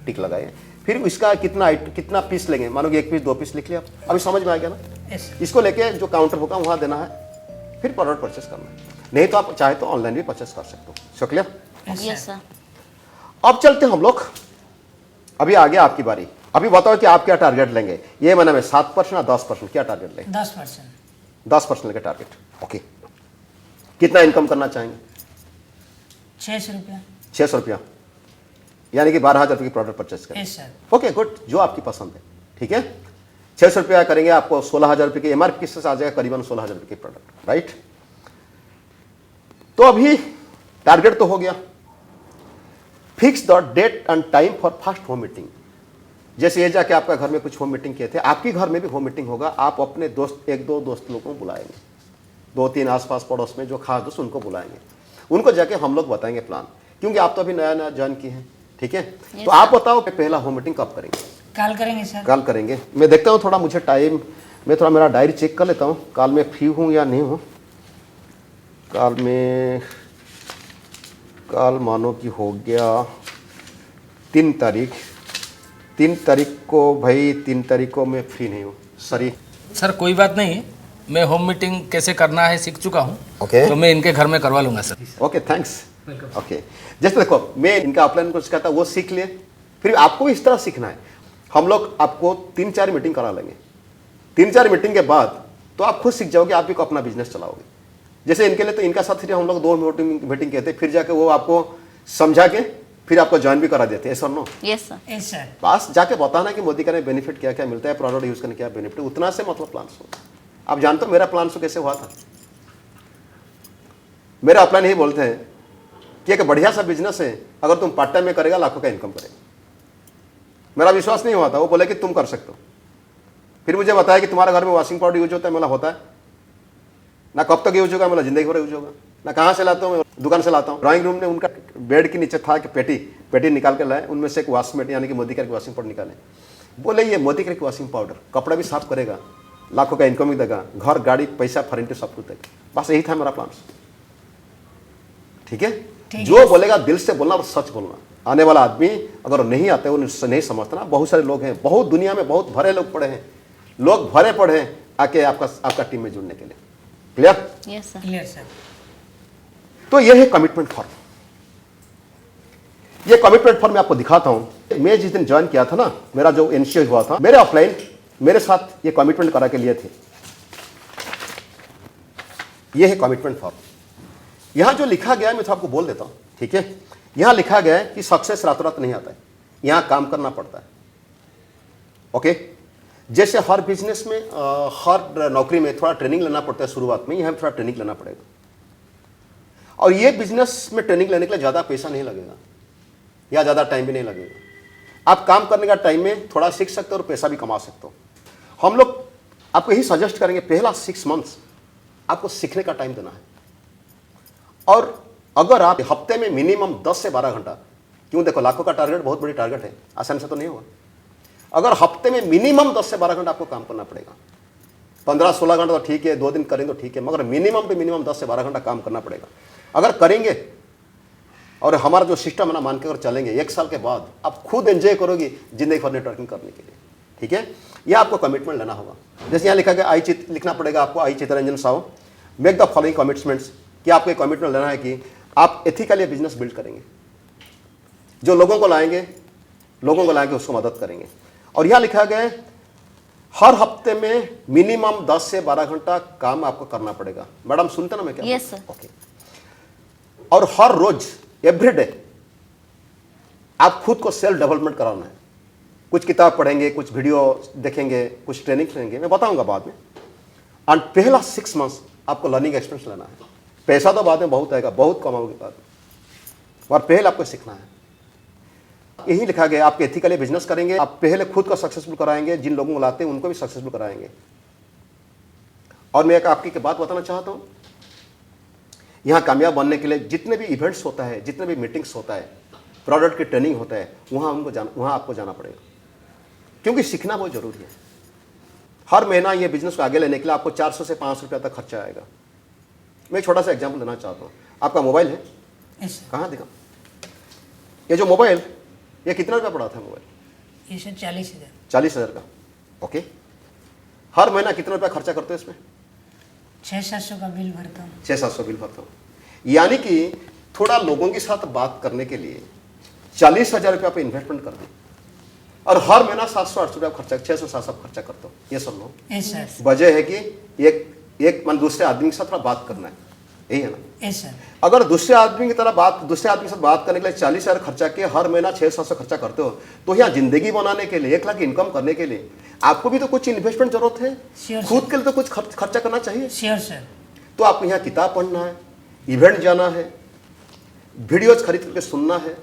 टिक लगाइए। फिर इसका कितना पीस लेंगे, मानो कि 1 पीस 2 पीस लिख लिया। अभी समझ में आ गया ना? यस। इसको लेके जो काउंटर होगा वहाँ देना है, फिर प्रोडक्ट परचेस करना है। नहीं तो आप चाहे तो ऑनलाइन भी परचेस कर सकते हो। सो क्लियर? Yes sir. अब चलते हैं हम लोग, अभी आ गया आपकी बारी। अभी बताओ कि आप क्या टारगेट लेंगे ये महीने में, 7% या 10%? क्या टारगेट लेंगे? 10%। 10% लेके टारगेट। ओके, कितना इनकम करना चाहेंगे? 600 रुपया। 600 रुपया, यानी कि 12000 रुपये की प्रोडक्ट परचेस करें। Yes sir. ओके गुड, जो आपकी पसंद है। ठीक है, 600 रुपया करेंगे, आपको 16000 रुपये की एमआरपी से आ जाएगा, करीबन 16000 रुपये की प्रोडक्ट। राइट, तो अभी टारगेट तो हो गया। Fix the date and time for first home meeting. जैसे ये जाके आपका घर में कुछ होम मीटिंग किए थे, आपके घर में भी होम मीटिंग होगा। आप अपने दोस्त, 1-2 दोस्त लोगों को बुलाएंगे, 2-3 आसपास पड़ोस में जो खास दोस्त उनको बुलाएंगे। उनको जाके हम लोग बताएंगे प्लान, क्योंकि आप तो अभी नया नया ज्वाइन किए हैं। ठीक है, तो आप बताओ कि पहला होम मीटिंग कब करेंगे? कल करेंगे सर। कल करेंगे। मैं देखता हूँ थोड़ा, मुझे टाइम, मैं थोड़ा मेरा डायरी चेक कर लेता हूँ, कल मैं फ्री हूँ या नहीं हूँ। कल मानो कि हो गया 3 तारीख। 3 तारीख को भाई, 3 तारीख को मैं फ्री नहीं हूँ, सॉरी। सर कोई बात नहीं, मैं होम मीटिंग कैसे करना है सीख चुका हूँ। ओके। तो मैं इनके घर में करवा लूँगा सर। Okay, thanks. ओके, जैसे देखो, मैं इनका ऑफलाइन कुछ कहता वो सीख लिए, फिर आपको इस तरह सीखना है। हम लोग आपको 3-4 मीटिंग करा लेंगे। 3-4 मीटिंग के बाद तो आप खुद सीख जाओगे, आप भी को अपना बिजनेस चलाओगे। जैसे इनके लिए तो इनका साथ हम लोग 2 मीटिंग कहते, फिर जाके वो आपको समझा के फिर आपको ज्वाइन भी करा देते हैं। Sir no? Yes sir. Yes sir. पास जाके बताना कि मोदी का बेनिफिट क्या क्या मिलता है, प्रोडक्ट यूज करने क्या बेनिफिट, उतना से मतलब प्लान शो। आप जानते हो मेरा प्लान शो कैसे हुआ था? मेरा अपलाइन यही बोलते हैं कि एक बढ़िया सा बिजनेस है, अगर तुम पार्ट टाइम में करेगा लाखों का इनकम करेगा। मेरा विश्वास नहीं हुआ था, वो बोले कि तुम कर सकते हो। फिर मुझे बताया कि तुम्हारे घर में वॉशिंग पाउडर यूज होता है। मेरा होता है ना, कब तक यूज होगा, मेरा जिंदगी भर यूज होगा ना। कहाँ से लाता हूँ? दुकान से लाता हूँ। ड्राइंग रूम में उनका बेड के नीचे था कि पेटी निकाल के लाए, उनमें से एक वॉशमेट यानी कि मोदी केयर की वॉशिंग पाउडर निकाले। बोले ये मोदी केयर की वॉशिंग पाउडर कपड़ा भी साफ करेगा, लाखों का इनकम भी देगा, घर गाड़ी पैसा फर्नीचर सब कुछ देगा। बस यही था मेरा प्लान। ठीक है, जो बोलेगा दिल से बोलना और सच बोलना। आने वाला आदमी अगर नहीं आते, वो नहीं समझता ना। बहुत सारे लोग हैं, बहुत दुनिया में बहुत भरे लोग पड़े हैं, लोग भरे पड़े हैं आके आपका टीम में जुड़ने के लिए। Clear? Yes sir. Clear sir. तो ये है कमिटमेंट फॉर्म। ये कमिटमेंट फॉर्म मैं आपको दिखाता हूं। मैं जिस दिन ज्वाइन किया था ना, मेरा जो इनिशिएट हुआ था, मेरे ऑफलाइन मेरे साथ ये कमिटमेंट करा के लिए थे। ये है कमिटमेंट फॉर्म। यहां जो लिखा गया है मैं तो आपको बोल देता हूं। ठीक है, यहां लिखा गया है कि सक्सेस रातों रात नहीं आता है, यहां काम करना पड़ता है। ओके, जैसे हर बिजनेस में, हर नौकरी में थोड़ा ट्रेनिंग लेना पड़ता है शुरुआत में, यहां थोड़ा ट्रेनिंग लेना पड़ेगा। और ये बिजनेस में ट्रेनिंग लेने के लिए ज़्यादा पैसा नहीं लगेगा या ज़्यादा टाइम भी नहीं लगेगा। आप काम करने का टाइम में थोड़ा सीख सकते हो और पैसा भी कमा सकते हो। हम लोग आपको यही सजेस्ट करेंगे, पहला 6 मंथ्स आपको सीखने का टाइम देना है। और अगर आप हफ्ते में मिनिमम 10 से 12 घंटा क्यों? देखो, लाखों का टारगेट बहुत बड़ी टारगेट है, आसानी से तो नहीं होगा। अगर हफ्ते में मिनिमम 10 से 12 घंटा आपको काम करना पड़ेगा। 15-16 घंटा तो ठीक है, 2 दिन करेंगे तो ठीक है, मगर मिनिमम पे मिनिमम 10 से 12 घंटा काम करना पड़ेगा। अगर करेंगे और हमारा जो सिस्टम है ना मान के अगर चलेंगे, 1 साल के बाद आप खुद एंजॉय करोगे जिंदगी भर नेटवर्किंग करने के लिए। ठीक है, यह आपको कमिटमेंट लेना होगा। जैसे यहाँ लिखा गया लिखना पड़ेगा आपको, I Chittaranjan Sahu make the following commitments, कि आपको एक कमिटमेंट लेना है कि आप एथिकली बिजनेस बिल्ड करेंगे, जो लोगों को लाएंगे उसको मदद करेंगे। और यहाँ लिखा गया है हर हफ्ते में मिनिमम 10 से 12 घंटा काम आपको करना पड़ेगा। मैडम सुनते ना मैं क्या? Yes sir. ओके। और हर रोज एवरीडे आप खुद को सेल्फ डेवलपमेंट कराना है। कुछ किताब पढ़ेंगे, कुछ वीडियो देखेंगे, कुछ ट्रेनिंग लेंगे, मैं बताऊंगा बाद में। और पहला 6 मंथ्स आपको लर्निंग एक्सपीरियंस लेना है। पैसा तो बाद में बहुत आएगा, बहुत कमाओगे बाद में, और पहले आपको सीखना है। यही लिखा गया, आप एथिकली बिजनेस करेंगे, आप पहले खुद को सक्सेसफुल कराएंगे, जिन लोगों को लाते हैं उनको भी सक्सेसफुल कराएंगे। और मैं एक आपकी बात बताना चाहता हूं, यहां कामयाब बनने के लिए जितने भी इवेंट्स होता है, जितने भी मीटिंग्स होता है, प्रोडक्ट की ट्रेनिंग होता है, वहां आपको जाना पड़ेगा, क्योंकि सीखना बहुत जरूरी है। हर महीना ये बिजनेस को आगे लेने के लिए आपको 400 से 500 रुपया तक खर्चा आएगा। मैं एक छोटा सा एग्जाम्पल देना चाहता हूँ। आपका मोबाइल है, यस कहाँ दिखा? ये जो मोबाइल, ये कितना रुपया पड़ा था मोबाइल? ये सर 40,000। 40,000 का। ओके, हर महीना कितना रुपया खर्चा करते हो इसमें? 600-700 का बिल भरता हूँ। 600-700 बिल भरता हूँ। यानी कि थोड़ा लोगों के साथ बात करने के लिए 40,000 रुपया पे इन्वेस्टमेंट कर दो, और हर महीना 700-800 रुपया खर्चा, 600-700 खर्चा करते हो। ये सब लोग यस सर। वजह है कि एक मन दूसरे आदमी के साथ थोड़ा बात करना है, यही है ना? Yes sir. अगर दूसरे आदमी के साथ बात करने के लिए 40,000 खर्चा किए, हर महीना 600-700 खर्चा करते हो, तो यहाँ जिंदगी बनाने के लिए 1 लाख इनकम करने के लिए आपको भी तो कुछ इन्वेस्टमेंट जरूरत है। Sure, खुद के लिए तो कुछ खर्चा करना चाहिए। Sure sir. तो आपको यहाँ किताब पढ़ना है, इवेंट जाना है, वीडियोज खरीद करके सुनना है।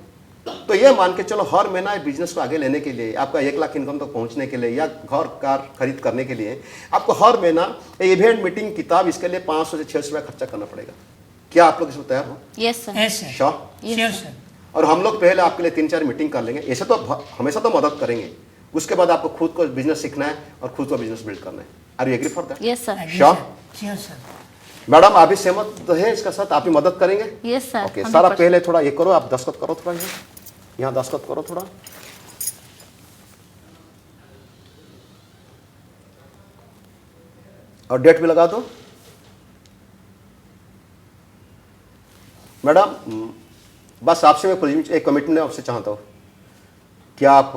तो ये मान के चलो हर महीना बिजनेस को आगे लेने के लिए, आपका 1 लाख इनकम तक पहुंचने के लिए, या घर कार खरीद करने के लिए आपको हर महीना इवेंट, मीटिंग, किताब, इसके लिए 500 से 600 रुपया खर्चा करना पड़ेगा। क्या आप लोग इसमें तैयार हो? Yes sir. Yes sir. Sure? Sure sir. और हम लोग पहले आपके लिए 3-4 मीटिंग कर लेंगे। ऐसे तो हमेशा तो मदद करेंगे, उसके बाद आपको खुद को बिजनेस सीखना है और खुद को बिजनेस बिल्ड करना है। Are you agree for that? Yes sir. Sure? Sure sir. Madam आप भी सहमत है इसका साथ? आप भी मदद करेंगे? Yes sir. ओके, सारा पहले थोड़ा ये करो, आप दस्तखत करो थोड़ा, यहाँ दस्तखत करो थोड़ा। और डेट भी लगा दो। मैडम बस आपसे मैं एक कमिटमेंट आपसे चाहता हूँ, क्या आप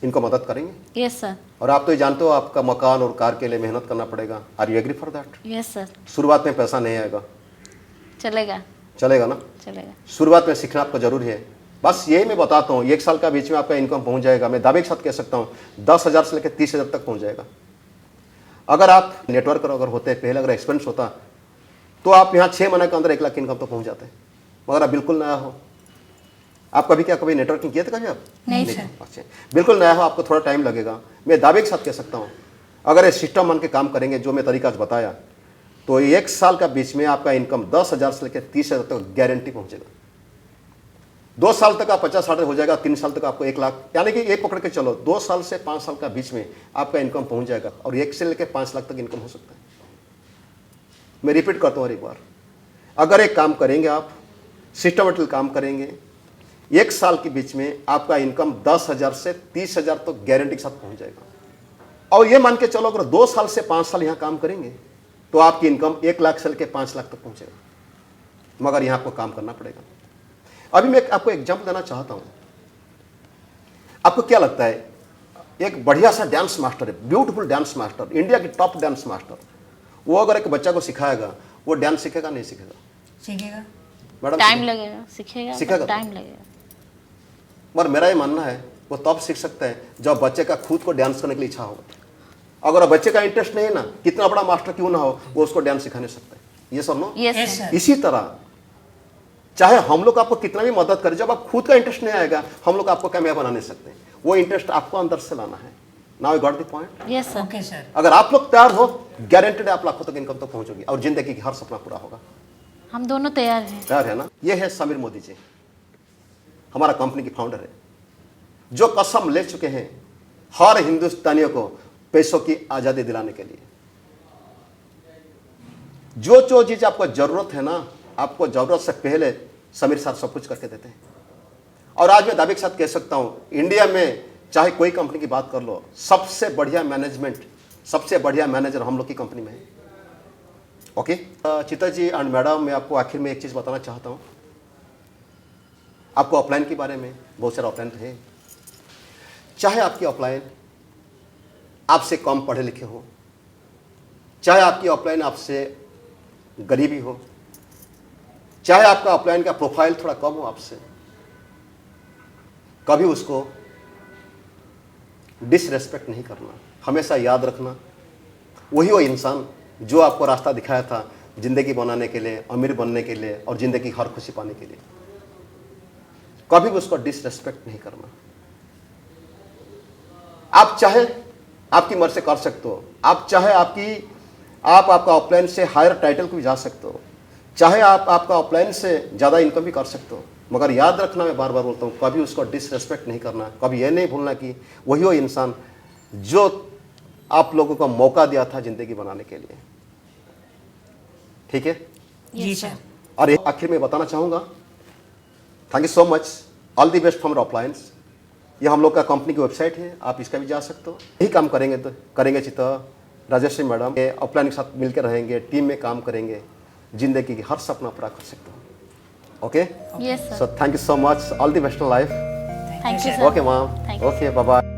इनको मदद करेंगे? Yes sir. और आप तो ये जानते हो आपका मकान और कार के लिए मेहनत करना पड़ेगा। Are you agree for that? Yes sir. शुरुआत में पैसा नहीं आएगा, चलेगा। चलेगा ना? चलेगा। शुरुआत में सीखना आपको जरूरी है। बस यही मैं बताता हूँ, 1 साल का बीच में आपका इनकम पहुंच जाएगा। मैं दावे के साथ कह सकता हूँ 10,000 से लेकर 30,000 तक पहुंच जाएगा। अगर आप नेटवर्कर अगर होते, पहले अगर एक्सपीरियंस होता, तो आप यहाँ 6 महीने के अंदर 1 लाख इनकम तक पहुंच जाते। मगर आप बिल्कुल नया हो। आप कभी नेटवर्किंग किए थे कभी आप? नहीं सर। अच्छा, बिल्कुल नया हो, आपको थोड़ा टाइम लगेगा। मैं दावे के साथ कह सकता हूँ, अगर ये सिस्टम मान के काम करेंगे जो मैं तरीका बताया, तो 1 साल का बीच में आपका इनकम 10,000 से लेकर 30,000 तक गारंटी पहुंचेगा। 2 साल तक आप 50-60 हो जाएगा, 3 साल तक आपको 1 लाख, यानी कि ये पकड़ के चलो 2 साल से 5 साल का बीच में आपका इनकम पहुंच जाएगा, और 1 से लेकर 5 लाख तक इनकम हो सकता है। मैं रिपीट करता हूँ एक बार, अगर एक काम करेंगे, आप सिस्टमेटिकल काम करेंगे, 1 साल के बीच में आपका इनकम 10,000 से 30,000 तक गारंटी के साथ पहुंच जाएगा। और ये मान के चलो अगर 2 साल से 5 साल यहाँ काम करेंगे, तो आपकी इनकम 1 लाख से लेकर 5 लाख तक पहुंचेगा। मगर यहाँ आपको काम करना पड़ेगा। अभी मैं आपको एग्जाम्पल देना चाहता हूं। आपको क्या लगता है, एक बढ़िया सा डांस मास्टर है, ब्यूटीफुल डांस मास्टर, इंडिया की टॉप डांस मास्टर, वो अगर एक बच्चा को सिखाएगा, वो डांस सीखेगा नहीं सीखेगा? सीखेगा। मैडम टाइम लगेगा, सीखेगा, सीखेगा? टाइम लगेगा। मगर मेरा ये मानना है वो तब सीख सकता है जब बच्चे का खुद को डांस करने के लिए इच्छा होगा। अगर बच्चे का इंटरेस्ट नहीं है ना, कितना बड़ा मास्टर क्यों ना हो, वो उसको डांस सिखा नहीं सकता है। ये सब no? Yes yes sir. Sir. इसी तरह चाहे हम लोग आपको कितना भी मदद करें, जब आप खुद का इंटरेस्ट नहीं आएगा, हम लोग आपको कामयाब बना नहीं सकते। वो इंटरेस्ट आपको अंदर से लाना है। Now you got the point? Yes sir. Okay sir. अगर आप लोग तैयार हो, गारंटेड आप लाखों तक इनकम तक पहुंचोगी और जिंदगी की हर सपना पूरा होगा। हम दोनों तैयार हैं। तैयार है ना? ये है समीर मोदी जी, हमारा कंपनी की फाउंडर है, जो कसम ले चुके हैं हर हिंदुस्तानियों को पैसों की आज़ादी दिलाने के लिए। जो चीज़ आपको ज़रूरत है ना, आपको ज़रूरत से पहले समीर सर सब कुछ करके देते हैं। और आज मैं दावे के साथ कह सकता हूँ, इंडिया में चाहे कोई कंपनी की बात कर लो, सबसे बढ़िया मैनेजमेंट, सबसे बढ़िया मैनेजर हम लोग की कंपनी में है। ओके चिता जी एंड मैडम, मैं आपको आखिर में एक चीज़ बताना चाहता हूँ। आपको ऑफलाइन के बारे में, बहुत सारे ऑफलाइन है, चाहे आपकी ऑफलाइन आपसे कम पढ़े लिखे हो, चाहे आपकी ऑफलाइन आपसे गरीबी हो, चाहे आपका ऑफलाइन का प्रोफाइल थोड़ा कम हो आपसे, कभी उसको डिसरेस्पेक्ट नहीं करना। हमेशा याद रखना, वही वो इंसान जो आपको रास्ता दिखाया था जिंदगी बनाने के लिए, अमीर बनने के लिए और जिंदगी हर खुशी पाने के लिए, कभी भी उसको डिसरेस्पेक्ट नहीं करना। आप चाहे आपकी मर्जी से कर सकते हो, आप चाहे आप आपका ऑफलाइन से हायर टाइटल को भी जा सकते हो, चाहे आप आपका ऑफलाइन से ज़्यादा इनकम भी कर सकते हो, मगर याद रखना, मैं बार बार बोलता हूँ, कभी उसको डिसरेस्पेक्ट नहीं करना। कभी ये नहीं भूलना कि वही वो इंसान जो आप लोगों को मौका दिया था जिंदगी बनाने के लिए। ठीक है जी सर। और एक आखिर में बताना चाहूँगा, thank you so much, all the best from offlines. ये हम लोग का कंपनी की वेबसाइट है, आप इसका भी जा सकते हो। यही काम करेंगे चिता राजश्री मैडम ऑफलाइन के साथ मिलकर रहेंगे, टीम में काम करेंगे, जिंदगी की हर सपना पूरा कर सकते हो। Okay yes sir, so thank you so much, all the best in life. Thank you sir. Okay ma'am, Thank you. Okay bye bye.